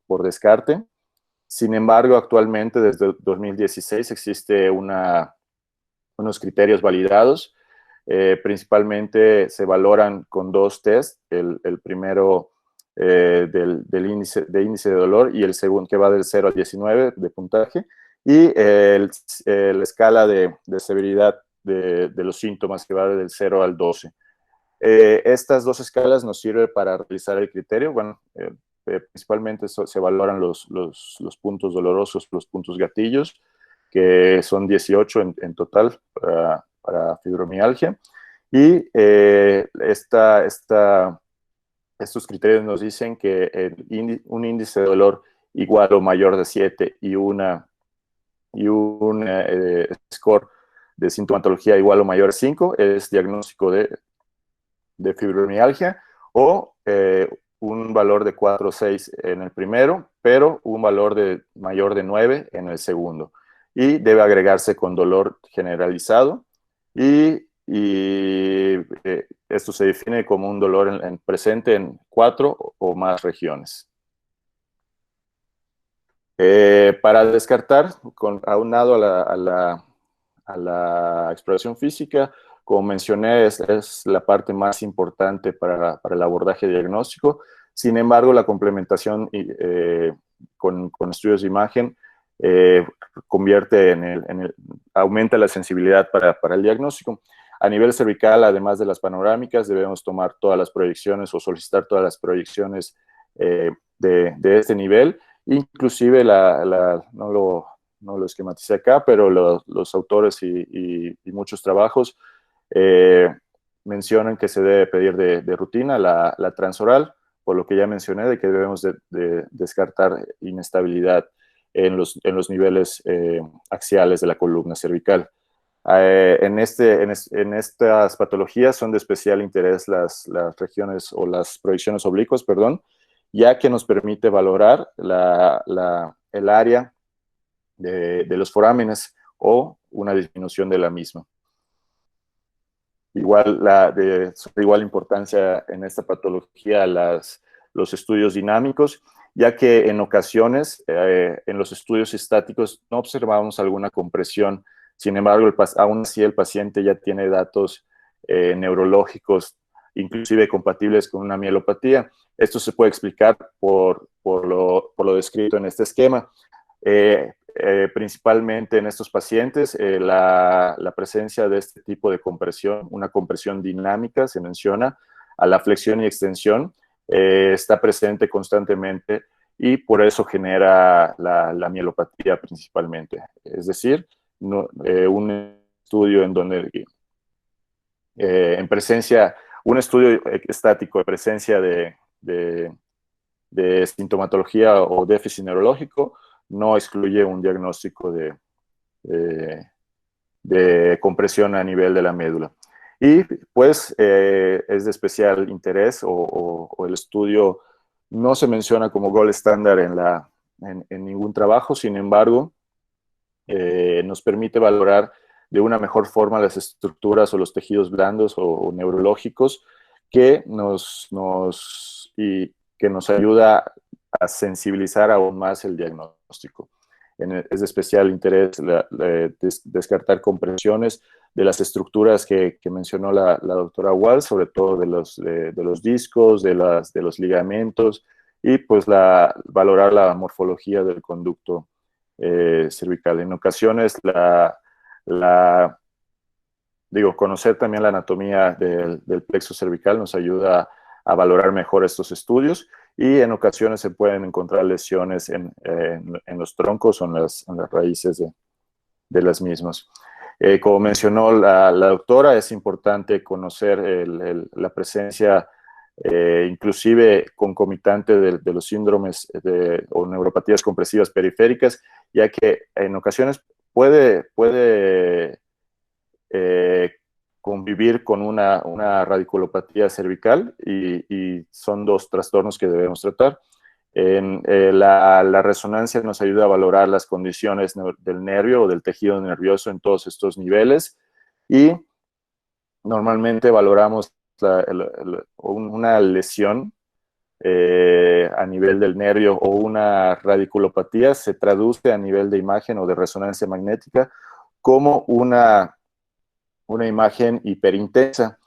por descarte. Sin embargo, actualmente, desde 2016, existe unos criterios validados Principalmente se valoran con dos test, el primero del índice de dolor y el segundo que va del 0 al 19 de puntaje, y la escala de severidad de los síntomas que va del 0 al 12. Estas dos escalas nos sirven para realizar el criterio. Bueno, principalmente se valoran los puntos dolorosos, los puntos gatillos, que son 18 en total para fibromialgia. Y estos criterios nos dicen que un índice de dolor igual o mayor de 7 y un score de sintomatología igual o mayor a 5 es diagnóstico de fibromialgia, o un valor de 4 o 6 en el primero, pero un valor mayor de 9 en el segundo. Y debe agregarse con dolor generalizado, y esto se define como un dolor presente en 4 o más regiones. Para descartar, aunado a la exploración física, como mencioné, es la parte más importante para el abordaje diagnóstico. Sin embargo, la complementación con estudios de imagen aumenta la sensibilidad para el diagnóstico. A nivel cervical, además de las panorámicas, debemos tomar todas las proyecciones o solicitar todas las proyecciones de este nivel. Inclusive, no lo esquematicé acá, pero los autores y muchos trabajos mencionan que se debe pedir de rutina la transoral, por lo que ya mencioné de que debemos de descartar inestabilidad en los niveles axiales de la columna cervical. En estas patologías son de especial interés las regiones o las proyecciones oblicuas, perdón, ya que nos permite valorar el área de los forámenes o una disminución de la misma. De igual importancia en esta patología los estudios dinámicos, ya que en ocasiones en los estudios estáticos no observamos alguna compresión. Sin embargo, aún así el paciente ya tiene datos neurológicos, inclusive compatibles con una mielopatía. Esto se puede explicar por lo descrito en este esquema. Principalmente en estos pacientes, la presencia de este tipo de compresión, una compresión dinámica, se menciona, a la flexión y extensión, está presente constantemente, y por eso genera la mielopatía principalmente. Es decir, un estudio en donde un estudio estático de presencia de sintomatología o déficit neurológico no excluye un diagnóstico de compresión a nivel de la médula. Y pues es de especial interés, o el estudio no se menciona como gold estándar en ningún trabajo. Sin embargo, nos permite valorar de una mejor forma las estructuras o los tejidos blandos o neurológicos, que nos ayuda a sensibilizar aún más el diagnóstico. Es de especial interés descartar compresiones de las estructuras que mencionó la doctora Wall, sobre todo de los discos, de los ligamentos, y pues valorar la morfología del conducto cervical. En ocasiones, conocer también la anatomía del plexo cervical nos ayuda a valorar mejor estos estudios, y en ocasiones se pueden encontrar lesiones en los troncos o en las raíces de las mismas. Como mencionó la doctora, es importante conocer la presencia inclusive concomitante de los síndromes o neuropatías compresivas periféricas, ya que en ocasiones puede convivir con una radiculopatía cervical, y son dos trastornos que debemos tratar. La resonancia nos ayuda a valorar las condiciones del nervio o del tejido nervioso en todos estos niveles, y normalmente valoramos una lesión a nivel del nervio o una radiculopatía se traduce a nivel de imagen o de resonancia magnética como una una imagen hiperintensa.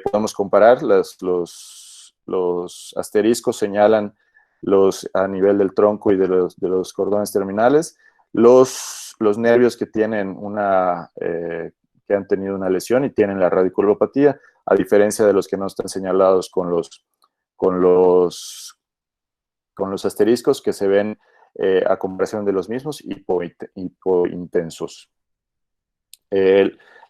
Podemos comparar, los asteriscos señalan a nivel del tronco y de los cordones terminales, los nervios que tienen que han tenido una lesión y tienen la radiculopatía, a diferencia de los que no están señalados con los asteriscos, que se ven a comparación de los mismos hipointensos.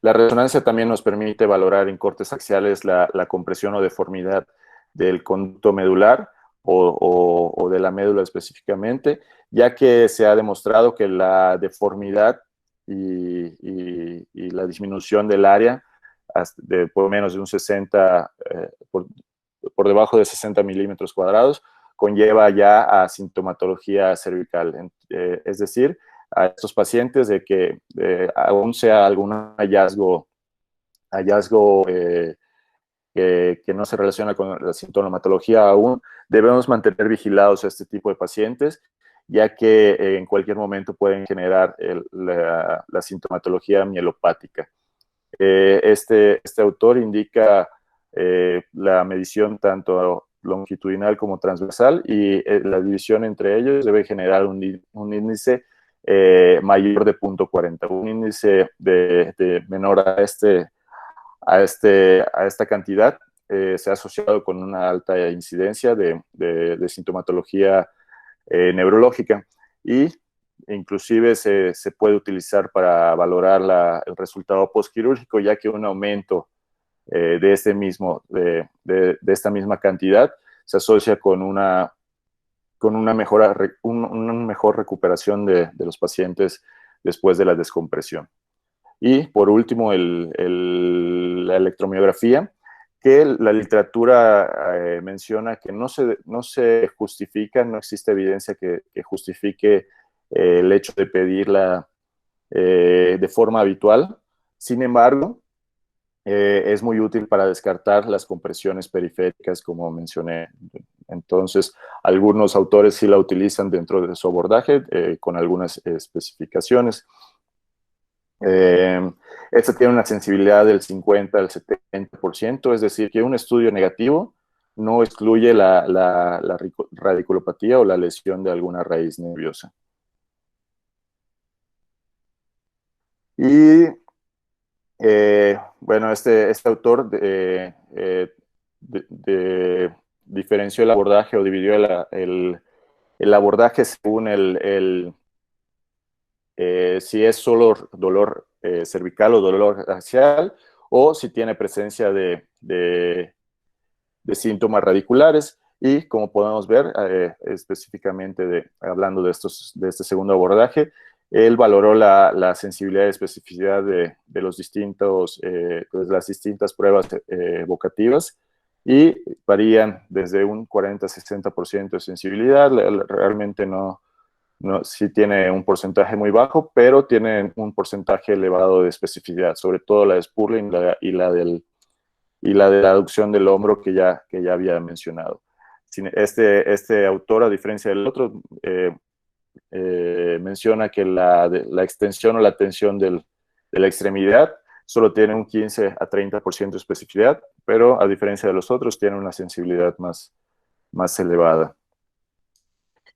La resonancia también nos permite valorar en cortes axiales la compresión o deformidad del conducto medular o de la médula específicamente, ya que se ha demostrado que la deformidad y la disminución del área por menos de un 60, por debajo de 60 milímetros cuadrados, conlleva ya a sintomatología cervical. Es decir, a estos pacientes de que aún sea algún hallazgo que no se relaciona con la sintomatología aún, debemos mantener vigilados a este tipo de pacientes, ya que en cualquier momento pueden generar la sintomatología mielopática. Este autor indica la medición tanto longitudinal como transversal, y la división entre ellos debe generar un índice mayor de 0.40. Un índice de menor a esta cantidad se ha asociado con una alta incidencia de sintomatología neurológica, y inclusive se puede utilizar para valorar el resultado postquirúrgico, ya que un aumento de esta misma cantidad se asocia con una mejor recuperación de los pacientes después de la descompresión. Y por último, la electromiografía, que la literatura menciona que no se justifica, no existe evidencia que justifique el hecho de pedirla de forma habitual. Sin embargo, es muy útil para descartar las compresiones periféricas, como mencioné. Entonces, algunos autores sí la utilizan dentro de su abordaje con algunas especificaciones. Esta tiene una sensibilidad del 50 al 70%, es decir, que un estudio negativo no excluye la radiculopatía o la lesión de alguna raíz nerviosa. Y bueno, este autor diferenció el abordaje o dividió el abordaje según si es solo dolor cervical o dolor axial, o si tiene presencia de síntomas radiculares. Y como podemos ver, específicamente hablando de este segundo abordaje, él valoró la sensibilidad y especificidad de las distintas pruebas vocativas, y varían desde un 40 a 60% de sensibilidad. Realmente sí tiene un porcentaje muy bajo, pero tiene un porcentaje elevado de especificidad, sobre todo la de Spurling y la de la aducción del hombro que ya había mencionado. Este autor, a diferencia del otro, menciona que la extensión o la tensión de la extremidad solo tiene un 15 a 30% de especificidad, pero a diferencia de los otros tiene una sensibilidad más elevada.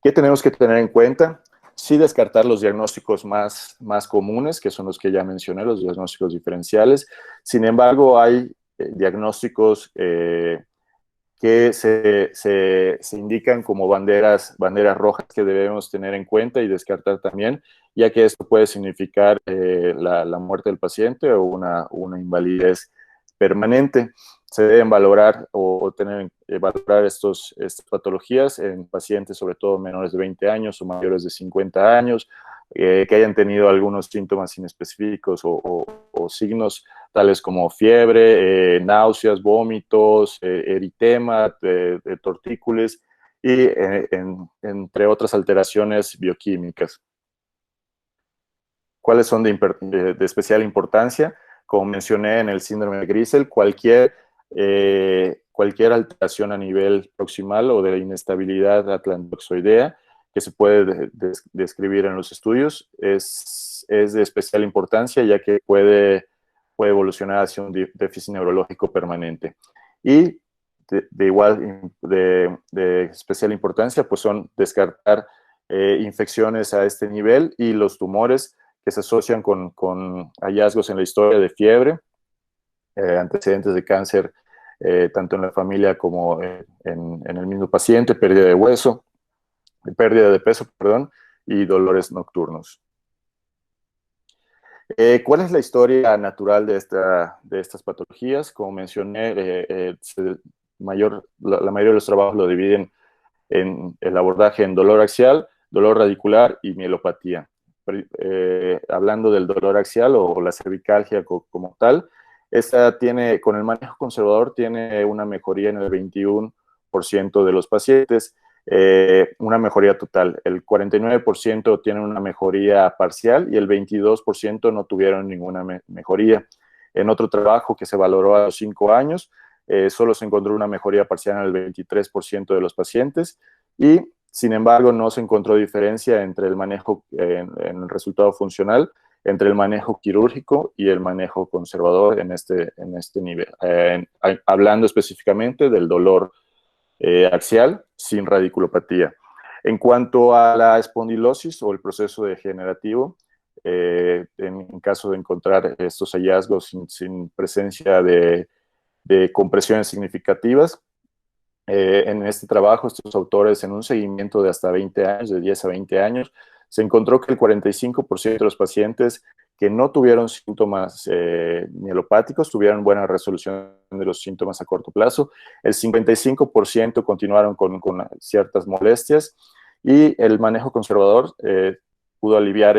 ¿Qué tenemos que tener en cuenta? Sí, descartar los diagnósticos más comunes, que son los que ya mencioné, los diagnósticos diferenciales. Sin embargo, hay diagnósticos que se indican como banderas rojas que debemos tener en cuenta y descartar también, ya que esto puede significar la muerte del paciente o una invalidez permanente. Se deben valorar valorar estas patologías en pacientes, sobre todo menores de 20 años o mayores de 50 años, que hayan tenido algunos síntomas inespecíficos o signos tales como fiebre, náuseas, vómitos, eritema, tortícolis y entre otras alteraciones bioquímicas. ¿Cuáles son de especial importancia? Como mencioné en el síndrome de Grisel, cualquier alteración a nivel proximal o de inestabilidad atlantoxoidea que se puede describir en los estudios es de especial importancia, ya que puede puede evolucionar hacia un déficit neurológico permanente. Y de especial importancia, pues son descartar infecciones a este nivel y los tumores que se asocian con hallazgos en la historia de fiebre, antecedentes de cáncer, tanto en la familia como en el mismo paciente, pérdida de hueso, pérdida de peso, perdón, y dolores nocturnos. ¿Cuál es la historia natural de estas patologías? Como mencioné, la mayoría de los trabajos lo dividen en el abordaje en dolor axial, dolor radicular y mielopatía. Hablando del dolor axial o la cervicalgia como tal, esta tiene, con el manejo conservador, tiene una mejoría en el 21% de los pacientes, una mejoría total. El 49% tiene una mejoría parcial y el 22% no tuvieron ninguna mejoría. En otro trabajo que se valoró a los 5 años, solo se encontró una mejoría parcial en el 23% de los pacientes y, sin embargo, no se encontró diferencia entre el manejo en el resultado funcional, entre el manejo quirúrgico y el manejo conservador en este nivel. Hablando específicamente del dolor axial sin radiculopatía. En cuanto a la espondilosis o el proceso degenerativo, en caso de encontrar estos hallazgos sin presencia de compresiones significativas, en este trabajo, estos autores, en un seguimiento de hasta 20 años, de 10 a 20 años, se encontró que el 45% de los pacientes que no tuvieron síntomas mielopáticos tuvieron buena resolución de los síntomas a corto plazo, el 55% continuaron con ciertas molestias y el manejo conservador pudo aliviar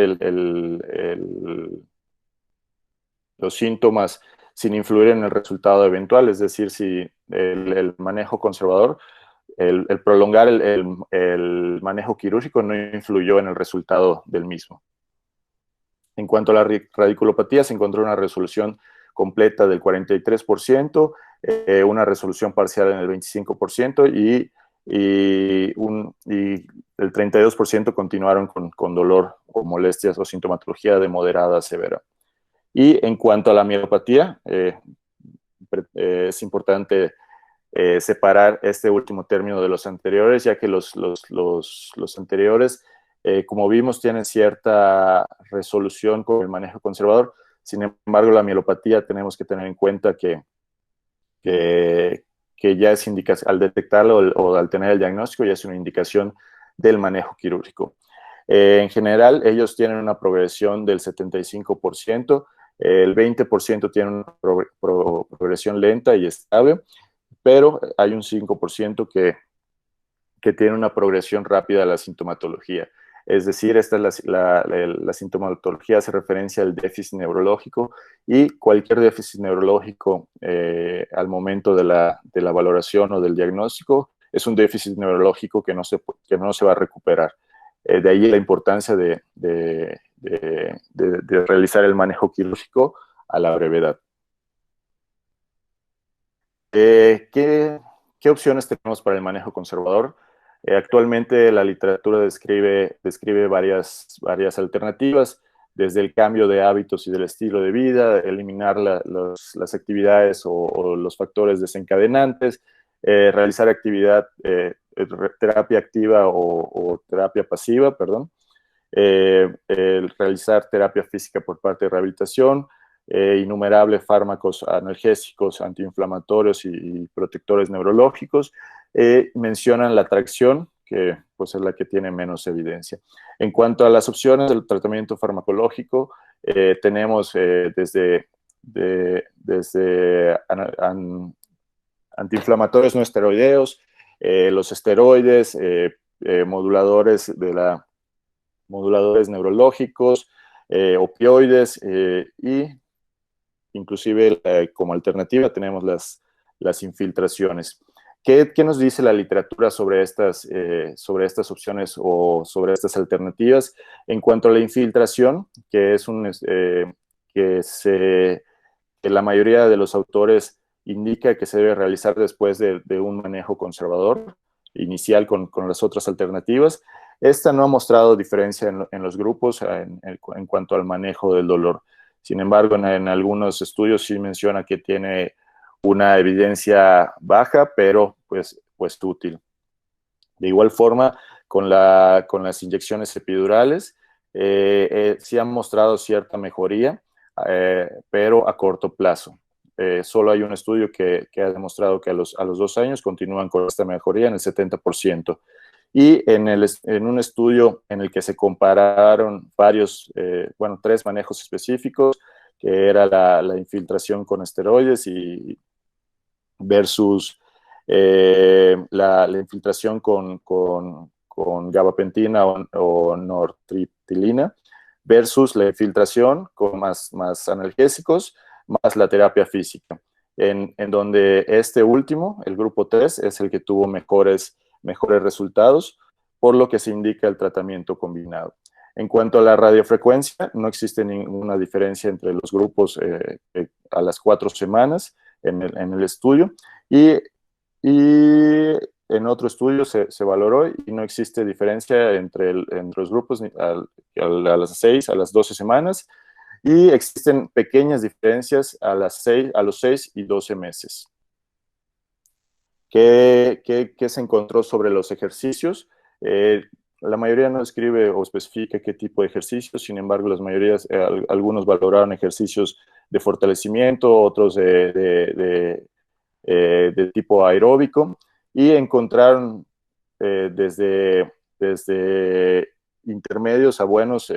los síntomas sin influir en el resultado eventual, es decir, si el manejo conservador, el prolongar el manejo quirúrgico no influyó en el resultado del mismo. En cuanto a la radiculopatía, se encontró una resolución completa del 43%, una resolución parcial en el 25% y el 32% continuaron con dolor o molestias o sintomatología de moderada a severa. Y en cuanto a la mielopatía, es importante separar este último término de los anteriores, ya que los anteriores, como vimos, tienen cierta resolución con el manejo conservador. Sin embargo, la mielopatía tenemos que tener en cuenta que ya es indicación, al detectarlo o al tener el diagnóstico, ya es una indicación del manejo quirúrgico. En general, ellos tienen una progresión del 75%, el 20% tiene una progresión lenta y estable, pero hay un 5% que tiene una progresión rápida de la sintomatología. Es decir, esta es la sintomatología hace referencia al déficit neurológico y cualquier déficit neurológico al momento de la valoración o del diagnóstico es un déficit neurológico que no se va a recuperar. De ahí la importancia de realizar el manejo quirúrgico a la brevedad. ¿Qué opciones tenemos para el manejo conservador? Actualmente la literatura describe varias alternativas, desde el cambio de hábitos y del estilo de vida, eliminar las actividades o los factores desencadenantes, realizar terapia activa o terapia pasiva, perdón, realizar terapia física por parte de rehabilitación, innumerables fármacos analgésicos, antiinflamatorios y protectores neurológicos. Mencionan la tracción, que pues es la que tiene menos evidencia. En cuanto a las opciones del tratamiento farmacológico, tenemos desde antiinflamatorios no esteroideos, los esteroides, moduladores neurológicos, opioides y inclusive como alternativa tenemos las infiltraciones. ¿Qué nos dice la literatura sobre estas opciones o sobre estas alternativas? En cuanto a la infiltración, que es que la mayoría de los autores indica que se debe realizar después de un manejo conservador inicial con las otras alternativas. Esta no ha mostrado diferencia en los grupos en cuanto al manejo del dolor. Sin embargo, en algunos estudios sí menciona que tiene una evidencia baja, pero pues útil. De igual forma, con las inyecciones epidurales, sí han mostrado cierta mejoría, pero a corto plazo. Solo hay un estudio que ha demostrado que a los 2 años continúan con esta mejoría en el 70%. Y en un estudio en el que se compararon bueno, 3 manejos específicos, que era la infiltración con esteroides y versus la infiltración con gabapentina o nortriptilina versus la infiltración con más analgésicos, más la terapia física, en donde este último, el grupo 3, es el que tuvo mejores resultados, por lo que se indica el tratamiento combinado. En cuanto a la radiofrecuencia, no existe ninguna diferencia entre los grupos a las 4 semanas en el estudio, y en otro estudio se valoró y no existe diferencia entre los grupos a las 6, a las 12 semanas, y existen pequeñas diferencias a los 6 y 12 meses. ¿Qué se encontró sobre los ejercicios? La mayoría no escribe o especifica qué tipo de ejercicios, sin embargo, algunos valoraron ejercicios de fortalecimiento, otros de tipo aeróbico, y encontraron desde intermedios a buenos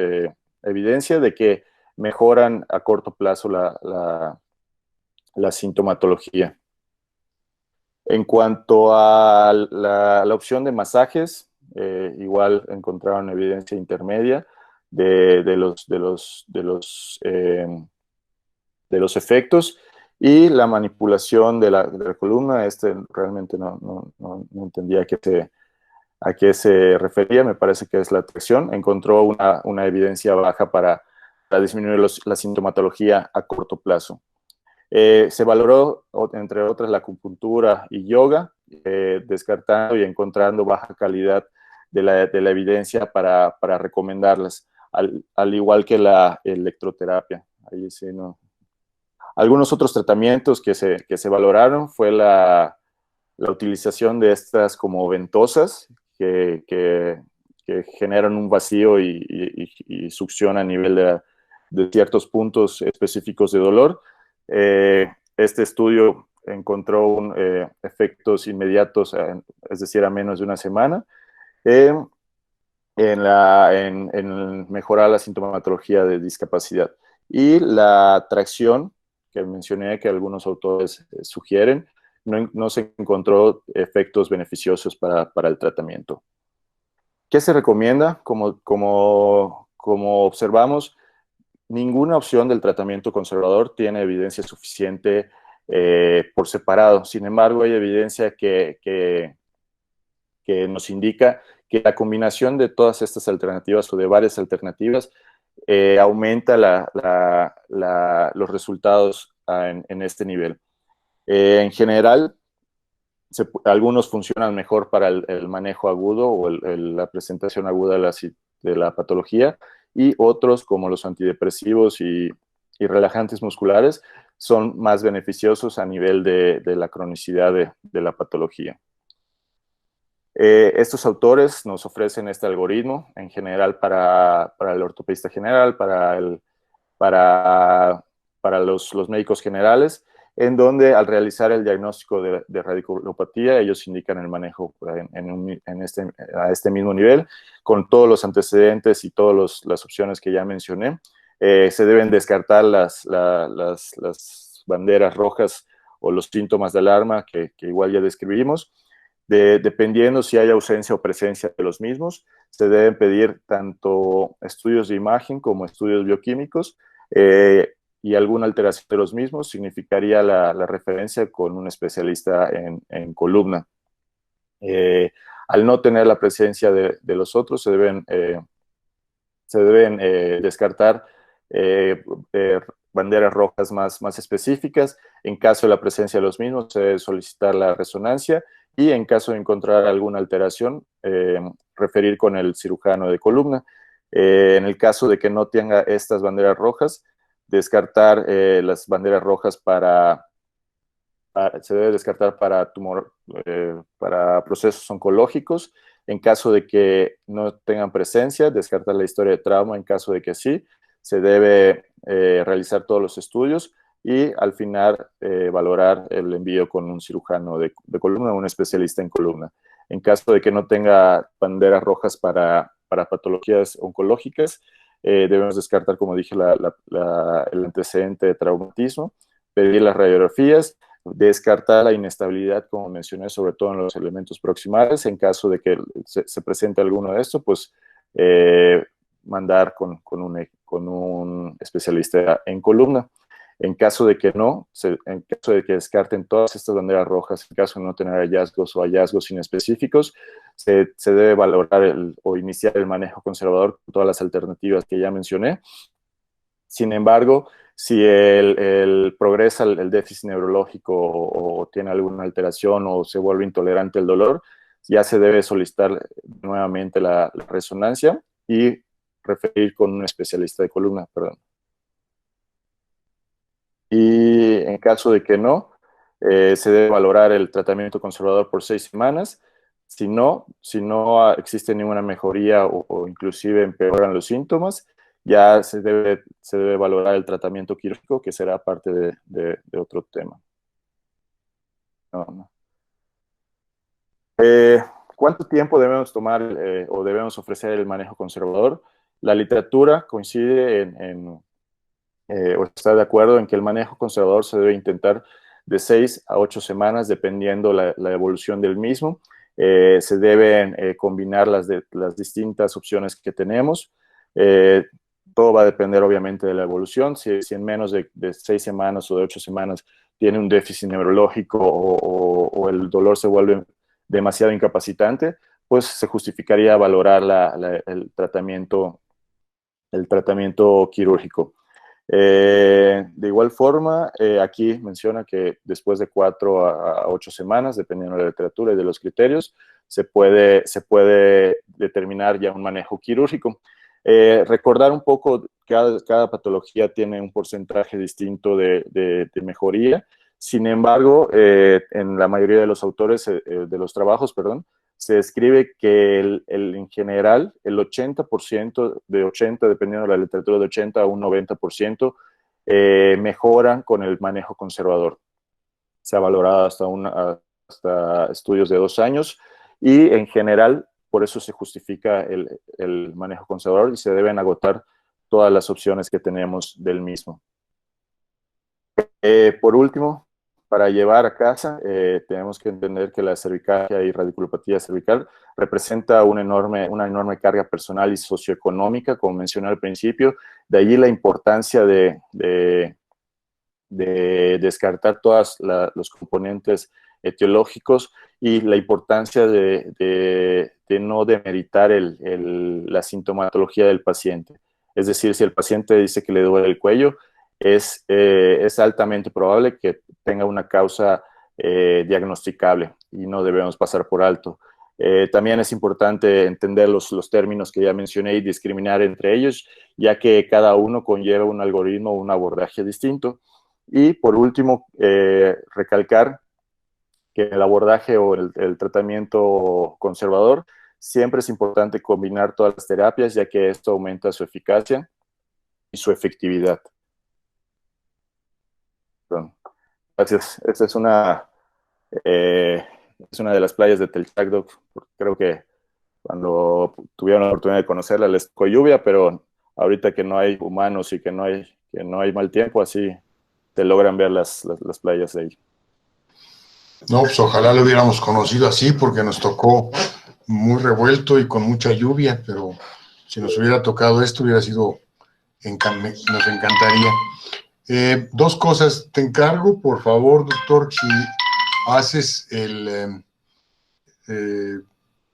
evidencia de que mejoran a corto plazo la sintomatología. En cuanto a la opción de masajes, igual encontraron evidencia intermedia de los efectos, y la manipulación de la columna. Realmente no entendía a qué se refería. Me parece que es la tracción. Encontró una evidencia baja para disminuir la sintomatología a corto plazo. Se valoró, entre otras, la acupuntura y yoga, descartando y encontrando baja calidad de la evidencia para recomendarlas, al igual que la electroterapia. Ahí sí no. Algunos otros tratamientos que se valoraron fue la utilización de estas como ventosas que generan un vacío y succión a nivel de ciertos puntos específicos de dolor. Este estudio encontró efectos inmediatos, es decir, a menos de una semana, en mejorar la sintomatología de discapacidad. Y la tracción, que mencioné que algunos autores sugieren, no se encontró efectos beneficiosos para el tratamiento. ¿Qué se recomienda? Como observamos, ninguna opción del tratamiento conservador tiene evidencia suficiente por separado. Sin embargo, hay evidencia que nos indica que la combinación de todas estas alternativas o de varias alternativas aumenta los resultados en este nivel. En general, algunos funcionan mejor para el manejo agudo o la presentación aguda de la patología, y otros, como los antidepresivos y relajantes musculares, son más beneficiosos a nivel de la cronicidad de la patología. Estos autores nos ofrecen este algoritmo en general para el ortopedista general, para los médicos generales, en donde al realizar el diagnóstico de radiculopatía, ellos indican el manejo a este mismo nivel, con todos los antecedentes y todas las opciones que ya mencioné. Se deben descartar las banderas rojas o los síntomas de alarma que igual ya describimos. Dependiendo si hay ausencia o presencia de los mismos, se deben pedir tanto estudios de imagen como estudios bioquímicos, y alguna alteración de los mismos significaría la referencia con un especialista en columna. Al no tener la presencia de los otros, se deben descartar banderas rojas más específicas. En caso de la presencia de los mismos, se debe solicitar la resonancia, y en caso de encontrar alguna alteración, referir con el cirujano de columna. En el caso de que no tenga estas banderas rojas, descartar las banderas rojas se debe descartar para procesos oncológicos. En caso de que no tengan presencia, descartar la historia de trauma. En caso de que sí, se debe realizar todos los estudios y al final valorar el envío con un cirujano de columna, un especialista en columna. En caso de que no tenga banderas rojas para patologías oncológicas, debemos descartar, como dije, el antecedente de traumatismo, pedir las radiografías, descartar la inestabilidad, como mencioné, sobre todo en los elementos proximales. En caso de que se presente alguno de estos, pues mandar con un especialista en columna. En caso de que no, en caso de que descarten todas estas banderas rojas, en caso de no tener hallazgos o hallazgos inespecíficos, se debe valorar o iniciar el manejo conservador con todas las alternativas que ya mencioné. Sin embargo, si progresa el déficit neurológico o tiene alguna alteración o se vuelve intolerante al dolor, ya se debe solicitar nuevamente la resonancia y referir con un especialista de columna, perdón. Y en caso de que no, se debe valorar el tratamiento conservador por 6 semanas. Si no existe ninguna mejoría o inclusive empeoran los síntomas, ya se debe valorar el tratamiento quirúrgico, que será parte de otro tema. No. ¿Cuánto tiempo debemos tomar o debemos ofrecer el manejo conservador? La literatura coincide o está de acuerdo en que el manejo conservador se debe intentar de 6 a 8 semanas, dependiendo la evolución del mismo. Se deben combinar las distintas opciones que tenemos. Todo va a depender, obviamente, de la evolución. Si en menos de 6 semanas o de 8 semanas tiene un déficit neurológico o el dolor se vuelve demasiado incapacitante, pues se justificaría valorar el tratamiento quirúrgico. De igual forma, aquí menciona que después de 4 a 8 semanas, dependiendo de la literatura y de los criterios, se puede determinar ya un manejo quirúrgico. Recordar un poco, cada patología tiene un porcentaje distinto de mejoría. Sin embargo, en la mayoría de los autores, de los trabajos, perdón, se describe que en general el 80%, dependiendo de la literatura, de 80 a un 90%, mejoran con el manejo conservador. Se ha valorado hasta estudios de 2 años y en general por eso se justifica el manejo conservador y se deben agotar todas las opciones que tenemos del mismo. Por último, para llevar a casa, tenemos que entender que la cervicalgia y radiculopatía cervical representa una enorme carga personal y socioeconómica, como mencioné al principio. De allí la importancia de descartar todos los componentes etiológicos y la importancia de no demeritar la sintomatología del paciente. Es decir, si el paciente dice que le duele el cuello, es altamente probable que tenga una causa diagnosticable y no debemos pasar por alto. También es importante entender los términos que ya mencioné y discriminar entre ellos, ya que cada uno conlleva un algoritmo o un abordaje distinto. Y por último, recalcar que el abordaje o el tratamiento conservador siempre es importante combinar todas las terapias, ya que esto aumenta su eficacia y su efectividad. Perdón. Gracias. Esta es una de las playas de Telchagdoc. Creo que cuando tuvieron la oportunidad de conocerla les tocó lluvia, pero ahorita que no hay humanos y que no hay mal tiempo, así se logran ver las playas de ahí. No, pues ojalá lo hubiéramos conocido así, porque nos tocó muy revuelto y con mucha lluvia, pero si nos hubiera tocado esto, hubiera sido, nos encantaría. 2 cosas. Te encargo, por favor, doctor, si haces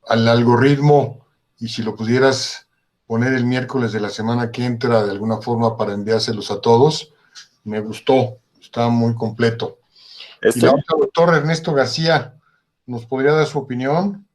al algoritmo y si lo pudieras poner el miércoles de la semana que entra de alguna forma para enviárselos a todos. Me gustó, está muy completo. Y la otra, doctor Ernesto García, ¿nos podría dar su opinión?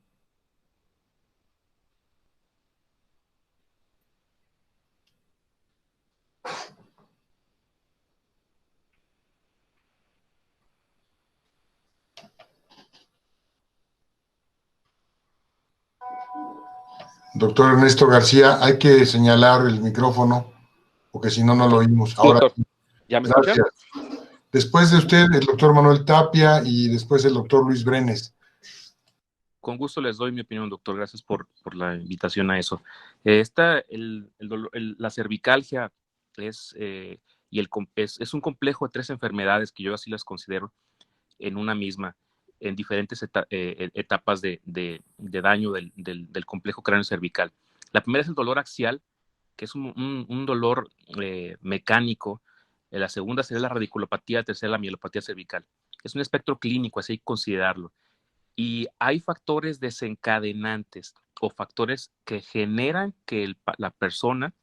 Doctor Ernesto García, hay que señalar el micrófono, porque si no, no lo oímos. Sí, Ahora, doctor. ¿Ya me escuchan? gracias. Después de usted, el doctor Manuel Tapia y después el doctor Luis Brenes. Con gusto les doy mi opinión, doctor. Gracias por la invitación a eso. La cervicalgia es un complejo de 3 enfermedades que yo así las considero en una misma, en diferentes etapas de daño del complejo cráneo cervical. La primera es el dolor axial, que es un dolor mecánico. La segunda sería la radiculopatía, la tercera la mielopatía cervical. Es un espectro clínico, así hay que considerarlo. Y hay factores desencadenantes o factores que generan que la persona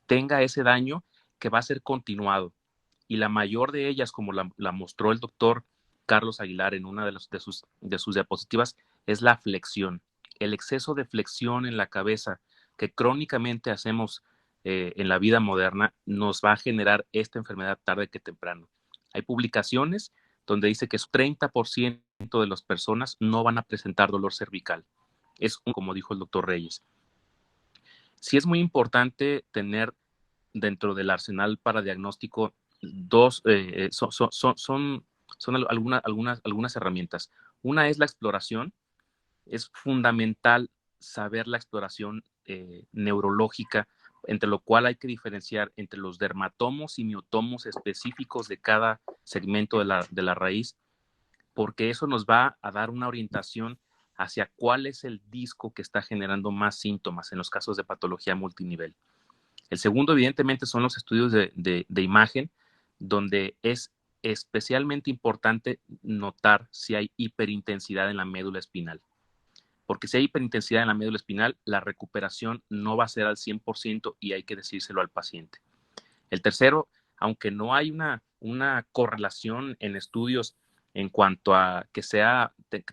tenga ese daño que va a ser continuado. Y la mayor de ellas, como la mostró el doctor Carlos Aguilar en una de sus diapositivas, es la flexión. El exceso de flexión en la cabeza que crónicamente hacemos en la vida moderna nos va a generar esta enfermedad tarde que temprano. Hay publicaciones donde dice que 30% de las personas no van a presentar dolor cervical. Es como dijo el doctor Reyes. Sí es muy importante tener dentro del arsenal para diagnóstico son algunas herramientas. Una es la exploración. Es fundamental saber la exploración neurológica, entre lo cual hay que diferenciar entre los dermatomos y miotomos específicos de cada segmento de la raíz, porque eso nos va a dar una orientación hacia cuál es el disco que está generando más síntomas en los casos de patología multinivel. El segundo, evidentemente, son los estudios de imagen, donde es especialmente importante notar si hay hiperintensidad en la médula espinal. Porque si hay hiperintensidad en la médula espinal, la recuperación no va a ser al 100% y hay que decírselo al paciente. El tercero, aunque no hay una correlación en estudios en cuanto a que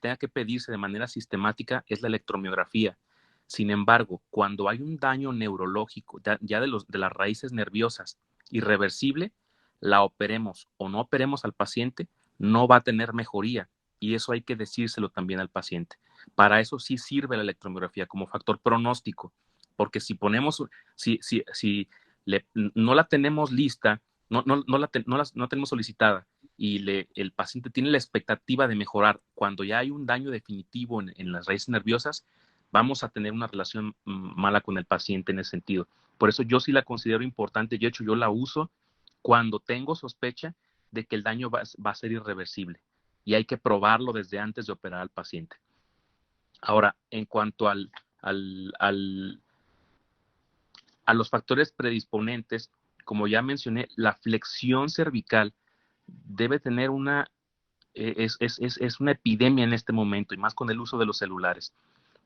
tenga que pedirse de manera sistemática, es la electromiografía. Sin embargo, cuando hay un daño neurológico ya de las raíces nerviosas irreversible, la operemos o no operemos al paciente, no va a tener mejoría. Y eso hay que decírselo también al paciente. Para eso sí sirve la electromiografía como factor pronóstico, porque si no la tenemos lista, no tenemos solicitada y el paciente tiene la expectativa de mejorar cuando ya hay un daño definitivo en las raíces nerviosas, vamos a tener una relación mala con el paciente en ese sentido. Por eso yo sí la considero importante. De hecho, yo la uso cuando tengo sospecha de que el daño va a ser irreversible y hay que probarlo desde antes de operar al paciente. Ahora, en cuanto a los factores predisponentes, como ya mencioné, la flexión cervical debe tener es una epidemia en este momento y más con el uso de los celulares.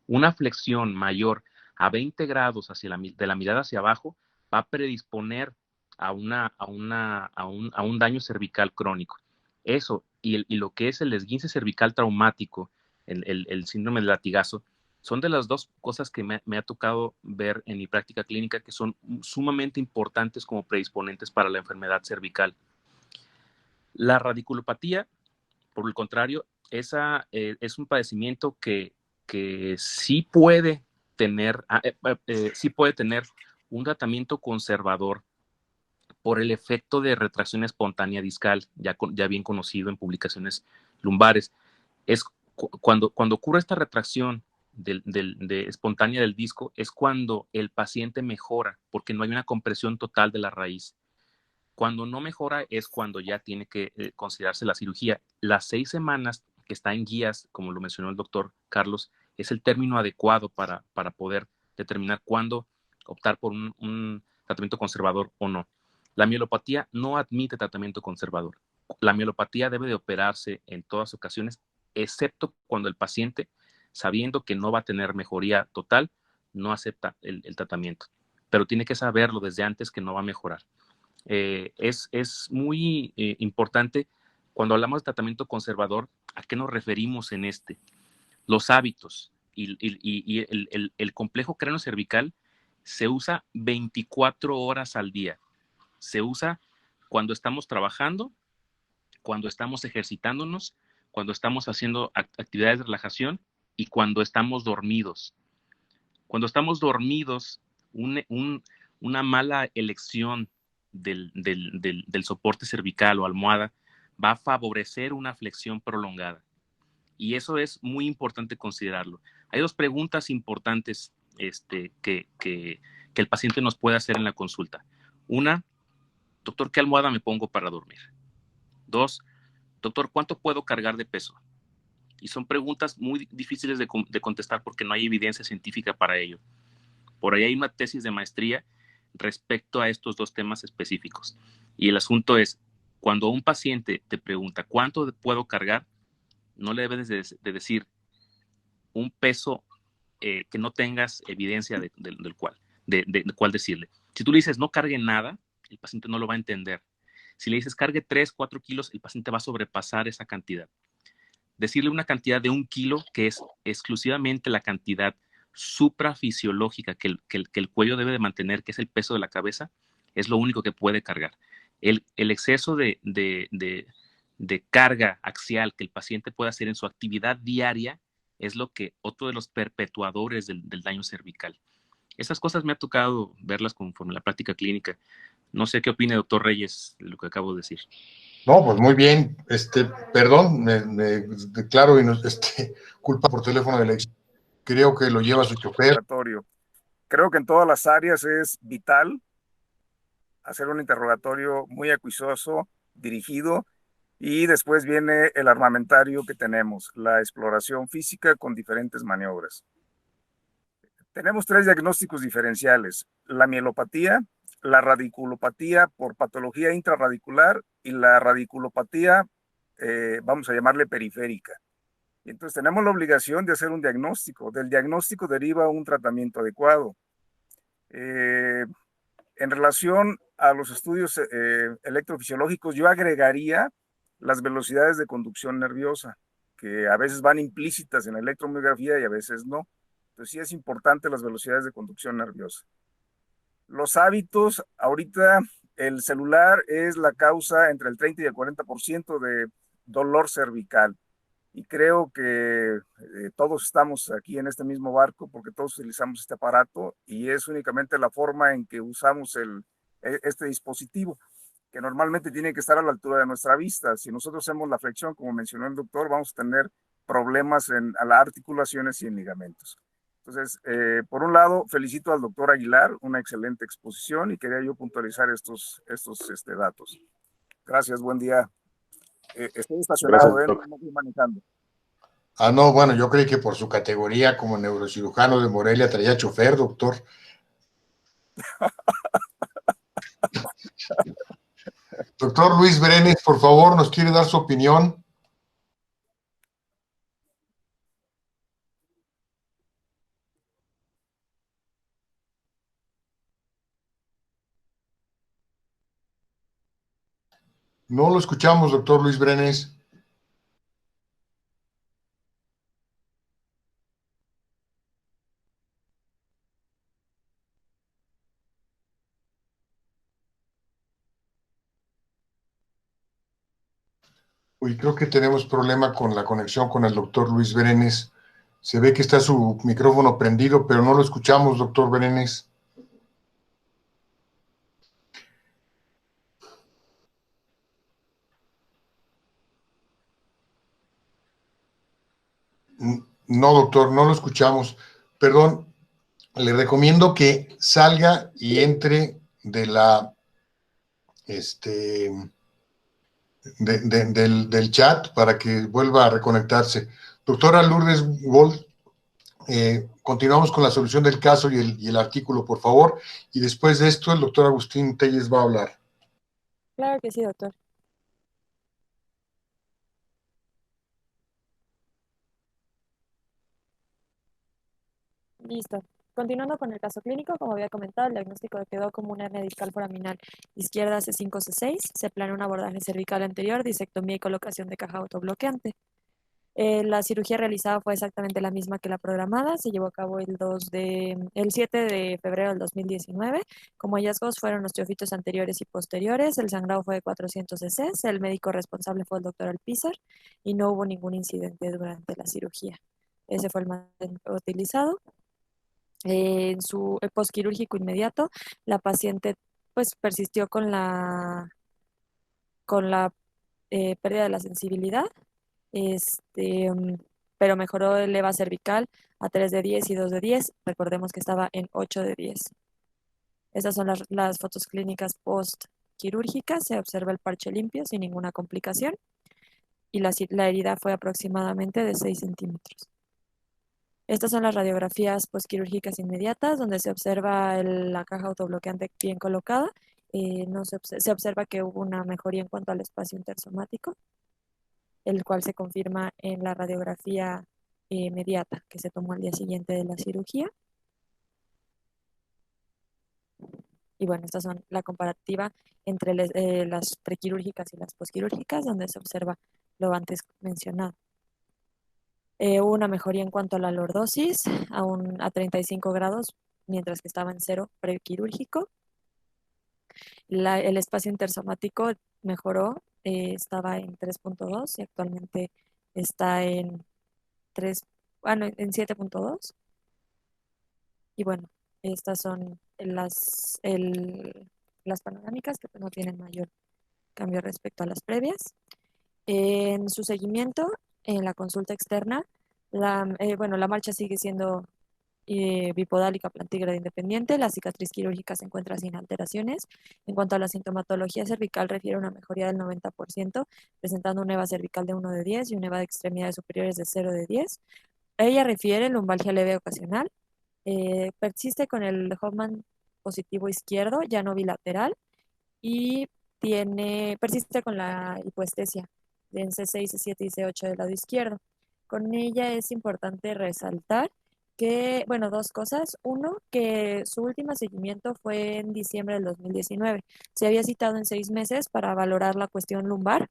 Una flexión mayor a 20 grados de la mirada hacia abajo va a predisponer a un daño cervical crónico. Eso y lo que es el esguince cervical traumático, el síndrome del latigazo, son de las dos cosas que me ha tocado ver en mi práctica clínica que son sumamente importantes como predisponentes para la enfermedad cervical. La radiculopatía, por el contrario, esa es un padecimiento que sí puede tener un tratamiento conservador por el efecto de retracción espontánea discal, ya bien conocido en publicaciones lumbares. Es cuando ocurre esta retracción espontánea del disco, es cuando el paciente mejora, porque no hay una compresión total de la raíz. Cuando no mejora es cuando ya tiene que considerarse la cirugía. Las 6 semanas que está en guías, como lo mencionó el doctor Carlos, es el término adecuado para poder determinar cuándo optar por un tratamiento conservador o no. La mielopatía no admite tratamiento conservador. La mielopatía debe de operarse en todas ocasiones, excepto cuando el paciente, sabiendo que no va a tener mejoría total, no acepta el tratamiento. Pero tiene que saberlo desde antes que no va a mejorar. Es muy importante cuando hablamos de tratamiento conservador, ¿a qué nos referimos en este? Los hábitos y el complejo cráneo cervical se usa 24 horas al día. Se usa cuando estamos trabajando, cuando estamos ejercitándonos, cuando estamos haciendo actividades de relajación y cuando estamos dormidos. Cuando estamos dormidos, una mala elección del soporte cervical o almohada va a favorecer una flexión prolongada. Y eso es muy importante considerarlo. Hay dos preguntas importantes que el paciente nos puede hacer en la consulta. Una, doctor, ¿qué almohada me pongo para dormir? Dos, doctor, ¿cuánto puedo cargar de peso? Y son preguntas muy difíciles de contestar porque no hay evidencia científica para ello. Por ahí hay una tesis de maestría respecto a estos dos temas específicos. Y el asunto es, cuando un paciente te pregunta cuánto puedo cargar, no le debes de decir un peso que no tengas evidencia del cual decirle. Si tú le dices no cargue nada, el paciente no lo va a entender. Si le dices cargue 3, 4 kilos, el paciente va a sobrepasar esa cantidad. Decirle una cantidad de 1 kilo, que es exclusivamente la cantidad suprafisiológica que el cuello debe de mantener, que es el peso de la cabeza, es lo único que puede cargar. El exceso de carga axial que el paciente puede hacer en su actividad diaria es otro de los perpetuadores del daño cervical. Esas cosas me ha tocado verlas conforme la práctica clínica. No sé qué opina el doctor Reyes de lo que acabo de decir. No, pues muy bien. Perdón, me declaro culpa por teléfono de Lex. Creo que lo lleva su chofer. Creo que en todas las áreas es vital hacer un interrogatorio muy acuicioso, dirigido, y después viene el armamentario que tenemos, la exploración física con diferentes maniobras. Tenemos 3 diagnósticos diferenciales: la mielopatía, la radiculopatía por patología intraradicular y la radiculopatía, vamos a llamarle periférica. Y entonces tenemos la obligación de hacer un diagnóstico. Del diagnóstico deriva un tratamiento adecuado. En relación a los estudios electrofisiológicos, yo agregaría las velocidades de conducción nerviosa, que a veces van implícitas en la electromiografía y a veces no. Entonces sí es importante las velocidades de conducción nerviosa. Los hábitos, ahorita el celular es la causa entre el 30 y el 40% de dolor cervical. Y creo que todos estamos aquí en este mismo barco porque todos utilizamos este aparato y es únicamente la forma en que usamos este dispositivo, que normalmente tiene que estar a la altura de nuestra vista. Si nosotros hacemos la flexión, como mencionó el doctor, vamos a tener problemas a las articulaciones y en ligamentos. Entonces, por un lado, felicito al doctor Aguilar, una excelente exposición, y quería yo puntualizar estos datos. Gracias, buen día. Estoy estacionado, no estoy manejando. No, bueno, yo creí que por su categoría como neurocirujano de Morelia traía chofer, doctor. Doctor Luis Brenes, por favor, ¿nos quiere dar su opinión? No lo escuchamos, doctor Luis Brenes. Uy, creo que tenemos problema con la conexión con el doctor Luis Brenes. Se ve que está su micrófono prendido, pero no lo escuchamos, doctor Brenes. No, doctor, no lo escuchamos. Perdón, le recomiendo que salga y entre del chat para que vuelva a reconectarse. Doctora Lourdes Wolf, continuamos con la solución del caso y el artículo, por favor, y después de esto el doctor Agustín Telles va a hablar. Claro que sí, doctor. Listo. Continuando con el caso clínico, como había comentado, el diagnóstico quedó como una hernia discal foraminal izquierda C5, C6, se planeó un abordaje cervical anterior, disectomía y colocación de caja autobloqueante. La cirugía realizada fue exactamente la misma que la programada, se llevó a cabo el 7 de febrero del 2019. Como hallazgos fueron osteofitos anteriores y posteriores, el sangrado fue de 400 cc, el médico responsable fue el doctor Alpizar y no hubo ningún incidente durante la cirugía. Ese fue el material utilizado. En su postquirúrgico inmediato, la paciente pues persistió con la pérdida de la sensibilidad, este, pero mejoró el EVA cervical a 3 de 10 y 2 de 10. Recordemos que estaba en 8 de 10. Estas son las fotos clínicas postquirúrgicas. Se observa el parche limpio sin ninguna complicación y la herida fue aproximadamente de 6 centímetros. Estas son las radiografías postquirúrgicas inmediatas, donde se observa la caja autobloqueante bien colocada. No se observa que hubo una mejoría en cuanto al espacio intersomático, el cual se confirma en la radiografía inmediata que se tomó al día siguiente de la cirugía. Y bueno, estas son la comparativa entre las prequirúrgicas y las postquirúrgicas, donde se observa lo antes mencionado. Hubo una mejoría en cuanto a la lordosis a 35 grados, mientras que estaba en 0 prequirúrgico. El espacio intersomático mejoró, estaba en 3.2 y actualmente está en 7.2. Y bueno, estas son las panorámicas que no tienen mayor cambio respecto a las previas. En su seguimiento, en la consulta externa, la marcha sigue siendo bipodálica plantígrada independiente. La cicatriz quirúrgica se encuentra sin alteraciones. En cuanto a la sintomatología cervical, refiere una mejoría del 90%, presentando un EVA cervical de 1 de 10 y un EVA de extremidades superiores de 0 de 10. Ella refiere lumbalgia leve ocasional. Persiste con el Hoffman positivo izquierdo, ya no bilateral, y persiste con la hipoestesia en C6, C7 y C8 del lado izquierdo. Con ella es importante resaltar que, bueno, dos cosas. Uno, que su último seguimiento fue en diciembre del 2019. Se había citado en 6 meses para valorar la cuestión lumbar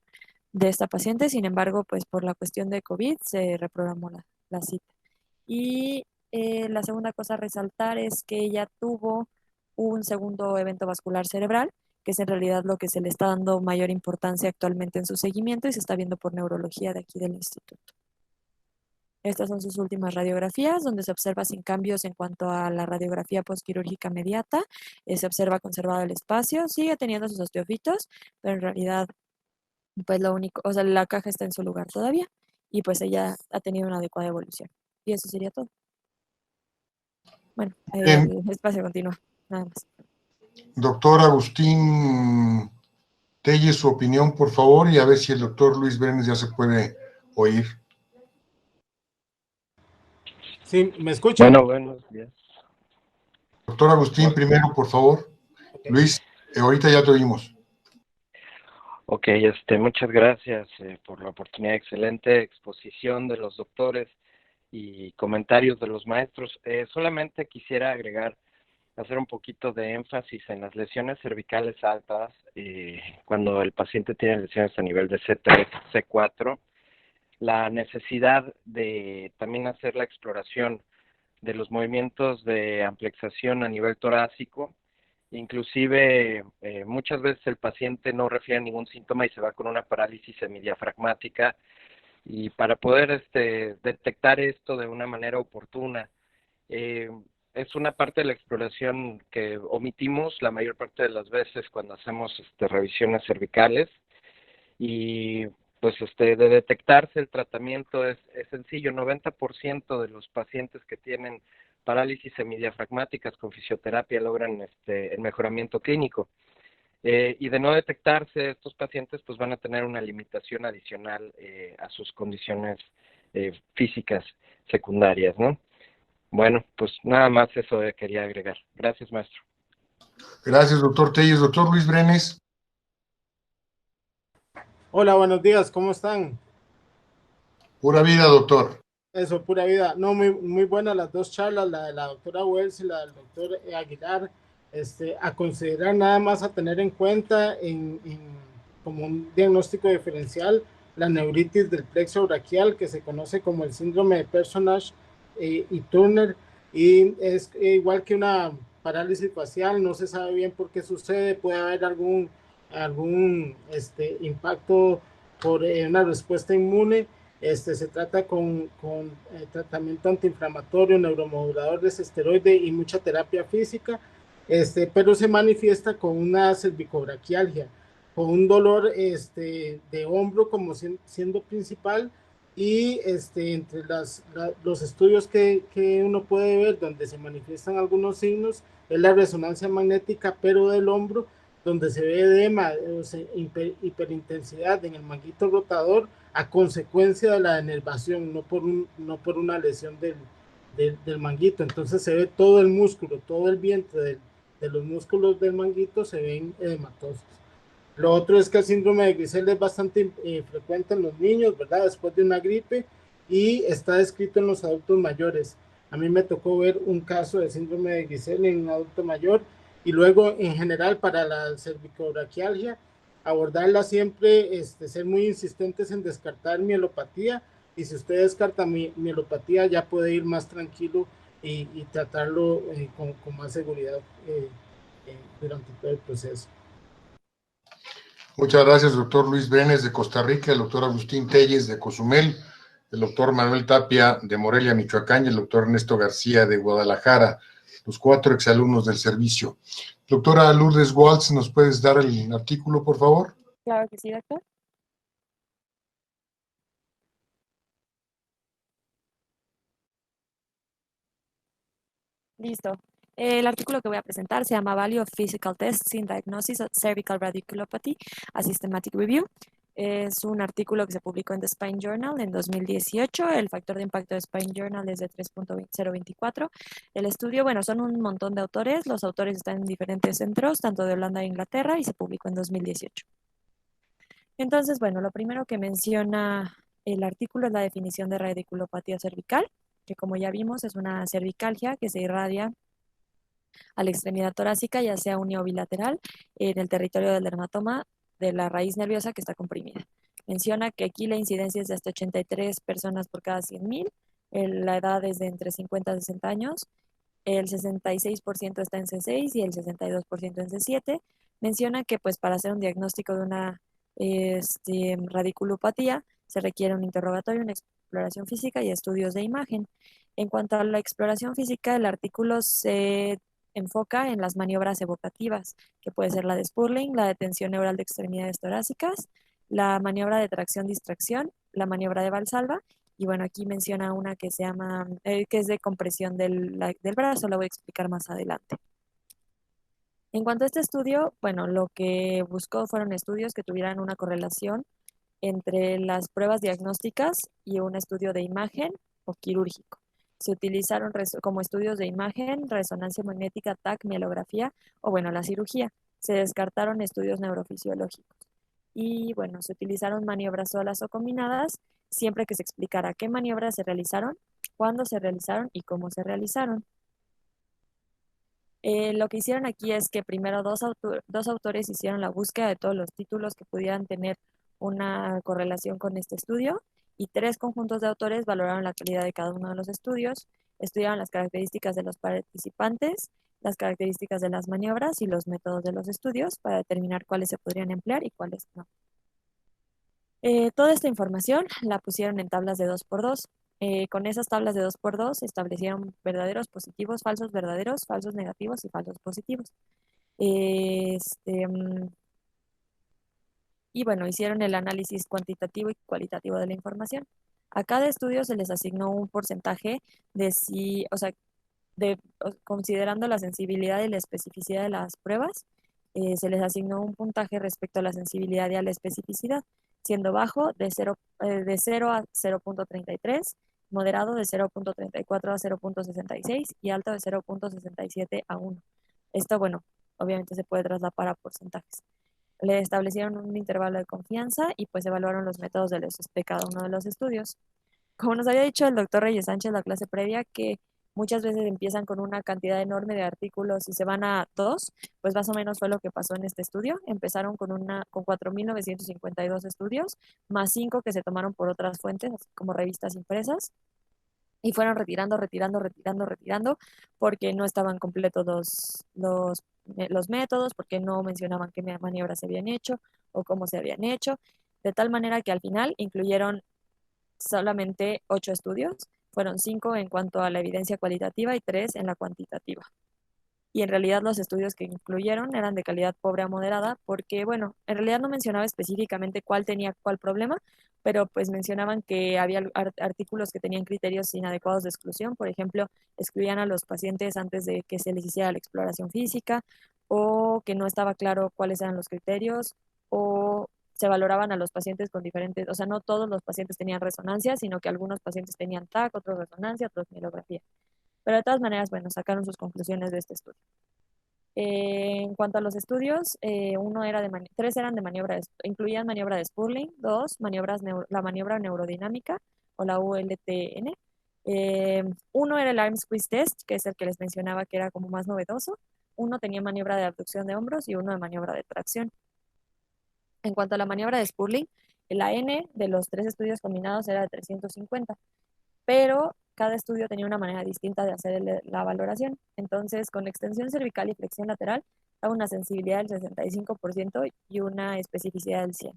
de esta paciente, sin embargo, pues por la cuestión de COVID se reprogramó la cita. Y la segunda cosa a resaltar es que ella tuvo un segundo evento vascular cerebral, que es en realidad lo que se le está dando mayor importancia actualmente en su seguimiento y se está viendo por neurología de aquí del instituto. Estas son sus últimas radiografías, donde se observa sin cambios en cuanto a la radiografía postquirúrgica inmediata. Se observa conservado el espacio, sigue teniendo sus osteofitos, pero en realidad, pues lo único, o sea, la caja está en su lugar todavía y pues ella ha tenido una adecuada evolución. Y eso sería todo. Bueno, el espacio continúa, nada más. Doctor Agustín Telles, su opinión, por favor, y a ver si el doctor Luis Brenes ya se puede oír. Sí, ¿me escuchan? Bueno, buenos días. Doctor Agustín, primero, por favor. Okay. Luis, ahorita ya te oímos. Ok, muchas gracias por la oportunidad. Excelente exposición de los doctores y comentarios de los maestros. Solamente quisiera hacer un poquito de énfasis en las lesiones cervicales altas, cuando el paciente tiene lesiones a nivel de C3, C4, la necesidad de también hacer la exploración de los movimientos de amplexación a nivel torácico. Inclusive muchas veces el paciente no refiere ningún síntoma y se va con una parálisis semidiafragmática, y para poder detectar esto de una manera oportuna, es una parte de la exploración que omitimos la mayor parte de las veces cuando hacemos revisiones cervicales. Y pues de detectarse, el tratamiento es sencillo. 90% de los pacientes que tienen parálisis semidiafragmáticas con fisioterapia logran el mejoramiento clínico. Y de no detectarse, estos pacientes pues van a tener una limitación adicional a sus condiciones físicas secundarias, ¿no? Bueno, pues nada más eso quería agregar. Gracias, maestro. Gracias, doctor Telles. Doctor Luis Brenes. Hola, buenos días, ¿cómo están? Pura vida, doctor. Eso, pura vida. No, muy buenas las dos charlas, la de la doctora Wells y la del doctor Aguilar. A considerar, nada más a tener en cuenta como un diagnóstico diferencial, la neuritis del plexo braquial, que se conoce como el síndrome de Personage y Turner, y es igual que una parálisis facial. No se sabe bien por qué sucede. Puede haber algún impacto por una respuesta inmune, Se trata con tratamiento antiinflamatorio, neuromodulador de esteroide y mucha terapia física, pero se manifiesta con una cervicobraquialgia, con un dolor de hombro como siendo principal, y entre los estudios que uno puede ver donde se manifiestan algunos signos es la resonancia magnética, pero del hombro, donde se ve edema, o sea, hiperintensidad en el manguito rotador a consecuencia de la denervación, no por una lesión del manguito. Entonces se ve todo el músculo, todo el vientre de los músculos del manguito se ven edematosos. Lo otro es que el síndrome de Grisel es bastante frecuente en los niños, ¿verdad? Después de una gripe, y está descrito en los adultos mayores. A mí me tocó ver un caso de síndrome de Grisel en un adulto mayor, y luego en general para la cervicobraquialgia, abordarla siempre, ser muy insistentes en descartar mielopatía, y si usted descarta mielopatía ya puede ir más tranquilo y tratarlo con más seguridad durante todo el proceso. Muchas gracias, doctor Luis Brenes de Costa Rica, el doctor Agustín Telles de Cozumel, el doctor Manuel Tapia de Morelia, Michoacán, y el doctor Ernesto García de Guadalajara, los 4 exalumnos del servicio. Doctora Lourdes Waltz, ¿nos puedes dar el artículo, por favor? Claro que sí, doctor. Listo. El artículo que voy a presentar se llama Value of Physical Tests in Diagnosis of Cervical Radiculopathy, a Systematic Review. Es un artículo que se publicó en The Spine Journal en 2018. El factor de impacto de Spine Journal es de 3.024. El estudio, bueno, son un montón de autores. Los autores están en diferentes centros, tanto de Holanda e Inglaterra, y se publicó en 2018. Entonces, bueno, lo primero que menciona el artículo es la definición de radiculopatía cervical, que como ya vimos es una cervicalgia que se irradia a la extremidad torácica, ya sea unio bilateral, en el territorio del dermatoma de la raíz nerviosa que está comprimida. Menciona que aquí la incidencia es de hasta 83 personas por cada 100.000, la edad es de entre 50 a 60 años, el 66% está en C6 y el 62% en C7. Menciona que pues para hacer un diagnóstico de una radiculopatía se requiere un interrogatorio, una exploración física y estudios de imagen. En cuanto a la exploración física, el artículo se enfoca en las maniobras evocativas, que puede ser la de Spurling, la de tensión neural de extremidades torácicas, la maniobra de tracción-distracción, la maniobra de Valsalva, y bueno, aquí menciona una que se llama, que es de compresión del brazo, la voy a explicar más adelante. En cuanto a este estudio, bueno, lo que buscó fueron estudios que tuvieran una correlación entre las pruebas diagnósticas y un estudio de imagen o quirúrgico. Se utilizaron como estudios de imagen, resonancia magnética, TAC, mielografía o bueno, la cirugía. Se descartaron estudios neurofisiológicos. Y bueno, se utilizaron maniobras solas o combinadas, siempre que se explicara qué maniobras se realizaron, cuándo se realizaron y cómo se realizaron. Lo que hicieron aquí es que primero dos autores hicieron la búsqueda de todos los títulos que pudieran tener una correlación con este estudio, y 3 conjuntos de autores valoraron la calidad de cada uno de los estudios, estudiaron las características de los participantes, las características de las maniobras y los métodos de los estudios para determinar cuáles se podrían emplear y cuáles no. Toda esta información la pusieron en tablas de 2x2. Con esas tablas de 2x2 establecieron verdaderos positivos, falsos verdaderos, falsos negativos y falsos positivos. Y bueno, hicieron el análisis cuantitativo y cualitativo de la información. A cada estudio se les asignó un porcentaje de si, o sea, considerando la sensibilidad y la especificidad de las pruebas, se les asignó un puntaje respecto a la sensibilidad y a la especificidad, siendo bajo de 0 a 0.33, moderado de 0.34 a 0.66 y alto de 0.67 a 1. Esto, bueno, obviamente se puede trasladar a porcentajes. Le establecieron un intervalo de confianza y pues evaluaron los métodos de cada uno de los estudios. Como nos había dicho el doctor Reyes Sánchez en la clase previa, que muchas veces empiezan con una cantidad enorme de artículos y se van a 2, pues más o menos fue lo que pasó en este estudio. Empezaron con 4.952 estudios, más 5 que se tomaron por otras fuentes, así como revistas impresas, y fueron retirando, porque no estaban completos los métodos, porque no mencionaban qué maniobras se habían hecho o cómo se habían hecho, de tal manera que al final incluyeron solamente 8 estudios, fueron 5 en cuanto a la evidencia cualitativa y 3 en la cuantitativa. Y en realidad los estudios que incluyeron eran de calidad pobre a moderada, porque, bueno, en realidad no mencionaba específicamente cuál tenía cuál problema, pero pues mencionaban que había artículos que tenían criterios inadecuados de exclusión. Por ejemplo, excluían a los pacientes antes de que se les hiciera la exploración física, o que no estaba claro cuáles eran los criterios, o se valoraban a los pacientes con diferentes, o sea, no todos los pacientes tenían resonancia, sino que algunos pacientes tenían TAC, otros resonancia, otros mielografía. Pero de todas maneras, bueno, sacaron sus conclusiones de este estudio. En cuanto a los estudios, tres eran de maniobra, incluían maniobra de Spurling, dos, la maniobra neurodinámica o la ULTN. Uno era el arm squeeze test, que es el que les mencionaba que era como más novedoso. Uno tenía maniobra de abducción de hombros y uno de maniobra de tracción. En cuanto a la maniobra de Spurling, la N de los 3 estudios combinados era de 350, pero cada estudio tenía una manera distinta de hacer la valoración. Entonces, con extensión cervical y flexión lateral, daba una sensibilidad del 65% y una especificidad del 100%.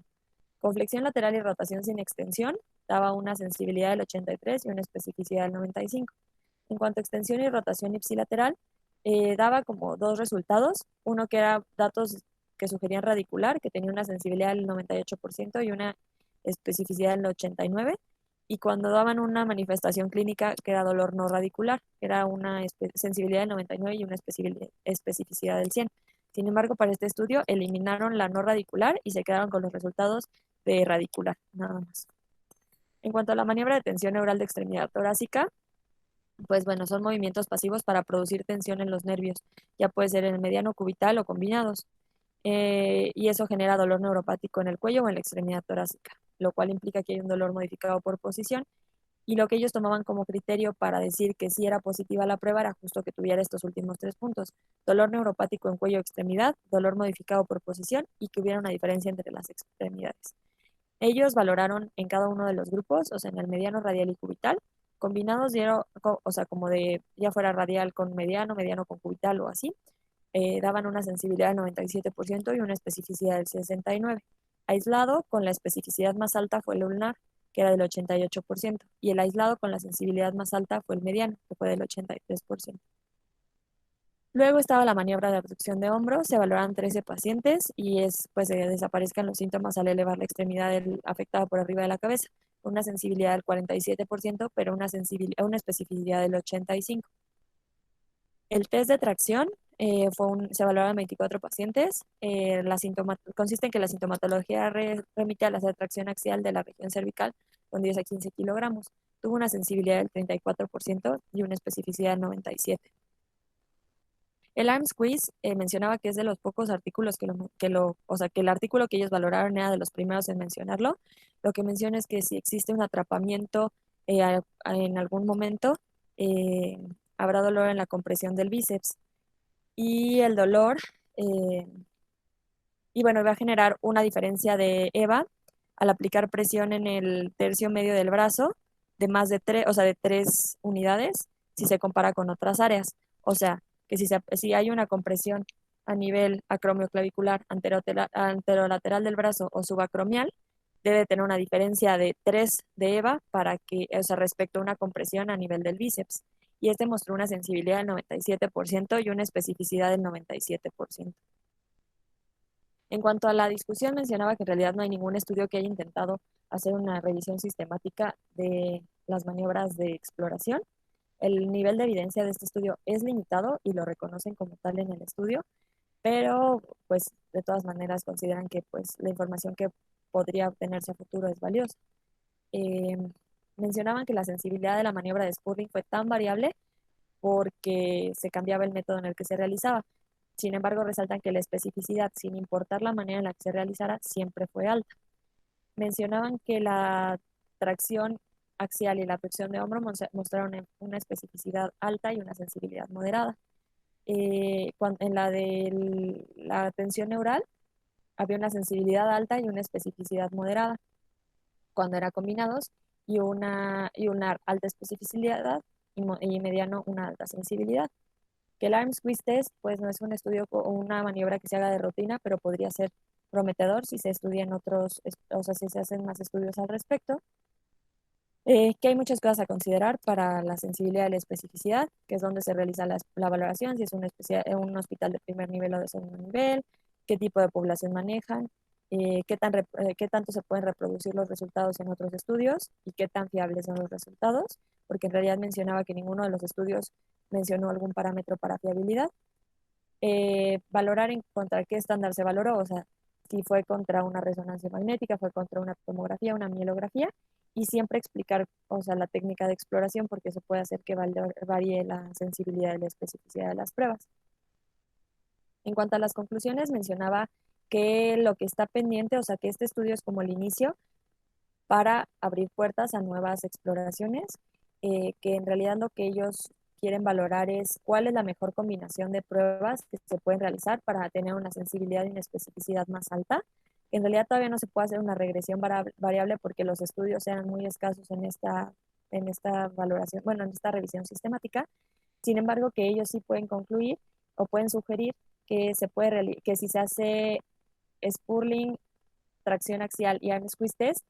Con flexión lateral y rotación sin extensión, daba una sensibilidad del 83% y una especificidad del 95%. En cuanto a extensión y rotación ipsilateral, daba como 2 resultados. Uno que era datos que sugerían radicular, que tenía una sensibilidad del 98% y una especificidad del 89%. Y cuando daban una manifestación clínica que era dolor no radicular, que era una sensibilidad del 99 y una especificidad del 100. Sin embargo, para este estudio eliminaron la no radicular y se quedaron con los resultados de radicular, nada más. En cuanto a la maniobra de tensión neural de extremidad torácica, pues bueno, son movimientos pasivos para producir tensión en los nervios, ya puede ser en el mediano cubital o combinados. Y eso genera dolor neuropático en el cuello o en la extremidad torácica, lo cual implica que hay un dolor modificado por posición. Y lo que ellos tomaban como criterio para decir que sí era positiva la prueba era justo que tuviera estos últimos 3 puntos: dolor neuropático en cuello o extremidad, dolor modificado por posición y que hubiera una diferencia entre las extremidades. Ellos valoraron en cada uno de los grupos, o sea, en el mediano, radial y cubital. Combinados dieron, o sea, como de ya fuera radial con mediano, mediano con cubital o así, daban una sensibilidad del 97% y una especificidad del 69%. Aislado, con la especificidad más alta fue el ulnar, que era del 88%, y el aislado con la sensibilidad más alta fue el mediano, que fue del 83%. Luego estaba la maniobra de abducción de hombro. Se valoran 13 pacientes y es pues desaparezcan los síntomas al elevar la extremidad afectada por arriba de la cabeza, con una sensibilidad del 47%, pero una especificidad del 85%. El test de tracción se valoraron 24 pacientes. Consiste en que la sintomatología remite a la tracción axial de la región cervical con 10 a 15 kilogramos. Tuvo una sensibilidad del 34% y una especificidad del 97%. El arm squeeze mencionaba que es de los pocos artículos o sea, que el artículo que ellos valoraron era de los primeros en mencionarlo. Lo que menciona es que si existe un atrapamiento en algún momento, habrá dolor en la compresión del bíceps. Y el dolor, y bueno, va a generar una diferencia de EVA al aplicar presión en el tercio medio del brazo de más de 3, o sea, de 3 unidades, si se compara con otras áreas. O sea, que si hay una compresión a nivel acromioclavicular anterolateral del brazo o subacromial, debe tener una diferencia de 3 de EVA o sea, respecto a una compresión a nivel del bíceps. Y este mostró una sensibilidad del 97% y una especificidad del 97%. En cuanto a la discusión, mencionaba que en realidad no hay ningún estudio que haya intentado hacer una revisión sistemática de las maniobras de exploración. El nivel de evidencia de este estudio es limitado y lo reconocen como tal en el estudio, pero pues de todas maneras consideran que pues la información que podría obtenerse a futuro es valiosa. Mencionaban que la sensibilidad de la maniobra de Spurling fue tan variable porque se cambiaba el método en el que se realizaba. Sin embargo, resaltan que la especificidad, sin importar la manera en la que se realizara, siempre fue alta. Mencionaban que la tracción axial y la flexión de hombro mostraron una especificidad alta y una sensibilidad moderada. En la de la tensión neural había una sensibilidad alta y una especificidad moderada cuando eran combinados, y una alta especificidad y mediano una alta sensibilidad. Que el arm squeeze test pues no es un estudio o una maniobra que se haga de rutina, pero podría ser prometedor si se estudian o sea, si se hacen más estudios al respecto. Que hay muchas cosas a considerar para la sensibilidad y la especificidad, que es donde se realiza la valoración, si es un hospital de primer nivel o de segundo nivel, qué tipo de población manejan, qué tanto se pueden reproducir los resultados en otros estudios y qué tan fiables son los resultados, porque en realidad mencionaba que ninguno de los estudios mencionó algún parámetro para fiabilidad. Valorar en contra qué estándar se valoró, o sea, si fue contra una resonancia magnética, fue contra una tomografía, una mielografía, y siempre explicar, o sea, la técnica de exploración, porque eso puede hacer que varíe la sensibilidad y la especificidad de las pruebas. En cuanto a las conclusiones, mencionaba que lo que está pendiente, o sea, que este estudio es como el inicio para abrir puertas a nuevas exploraciones, que en realidad lo que ellos quieren valorar es cuál es la mejor combinación de pruebas que se pueden realizar para tener una sensibilidad y una especificidad más alta. En realidad todavía no se puede hacer una regresión variable porque los estudios eran muy escasos en esta valoración, bueno, en esta revisión sistemática. Sin embargo, que ellos sí pueden concluir o pueden sugerir que que si se hace spurling, tracción axial y arm squeeze test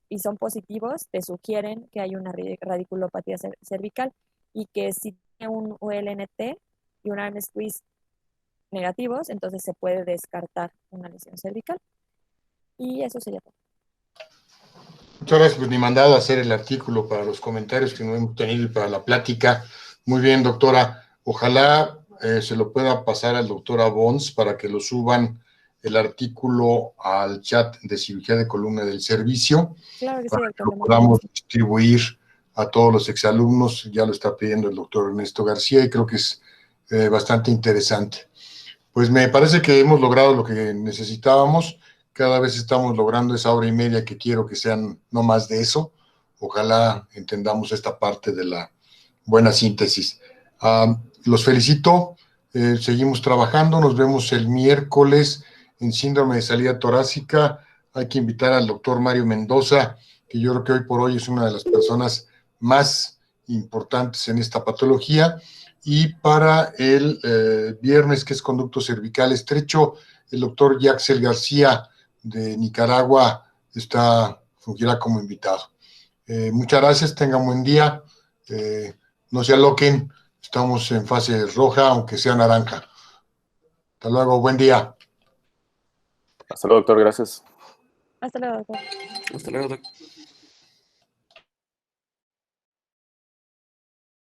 y son positivos, te sugieren que hay una radiculopatía cervical y que si tiene un ULNT y un arm squeeze negativos, entonces se puede descartar una lesión cervical. Y eso sería todo. Muchas gracias, pues ni mandado a hacer el artículo para los comentarios que no hemos tenido y para la plática. Muy bien, doctora. Ojalá se lo pueda pasar al doctor Abons para que lo suban el artículo al chat de cirugía de columna del servicio, Claro que sí, para que doctor. lo podamos distribuir a todos los exalumnos. Ya lo está pidiendo el doctor Ernesto García y creo que es bastante interesante. Pues me parece que hemos logrado lo que necesitábamos. Cada vez estamos logrando esa hora y media que quiero que sean no más de eso. Ojalá entendamos esta parte de la buena síntesis. Los felicito, seguimos trabajando, nos vemos el miércoles en síndrome de salida torácica. Hay que invitar al doctor Mario Mendoza, que yo creo que hoy por hoy es una de las personas más importantes en esta patología. Y para el viernes, que es conducto cervical estrecho, el doctor Yaxel García de Nicaragua fungirá como invitado. Muchas gracias, tengan buen día, no se aloquen, estamos en fase roja, aunque sea naranja. Hasta luego, buen día. Hasta luego, doctor, gracias. Hasta luego, doctor. Hasta luego, doctor.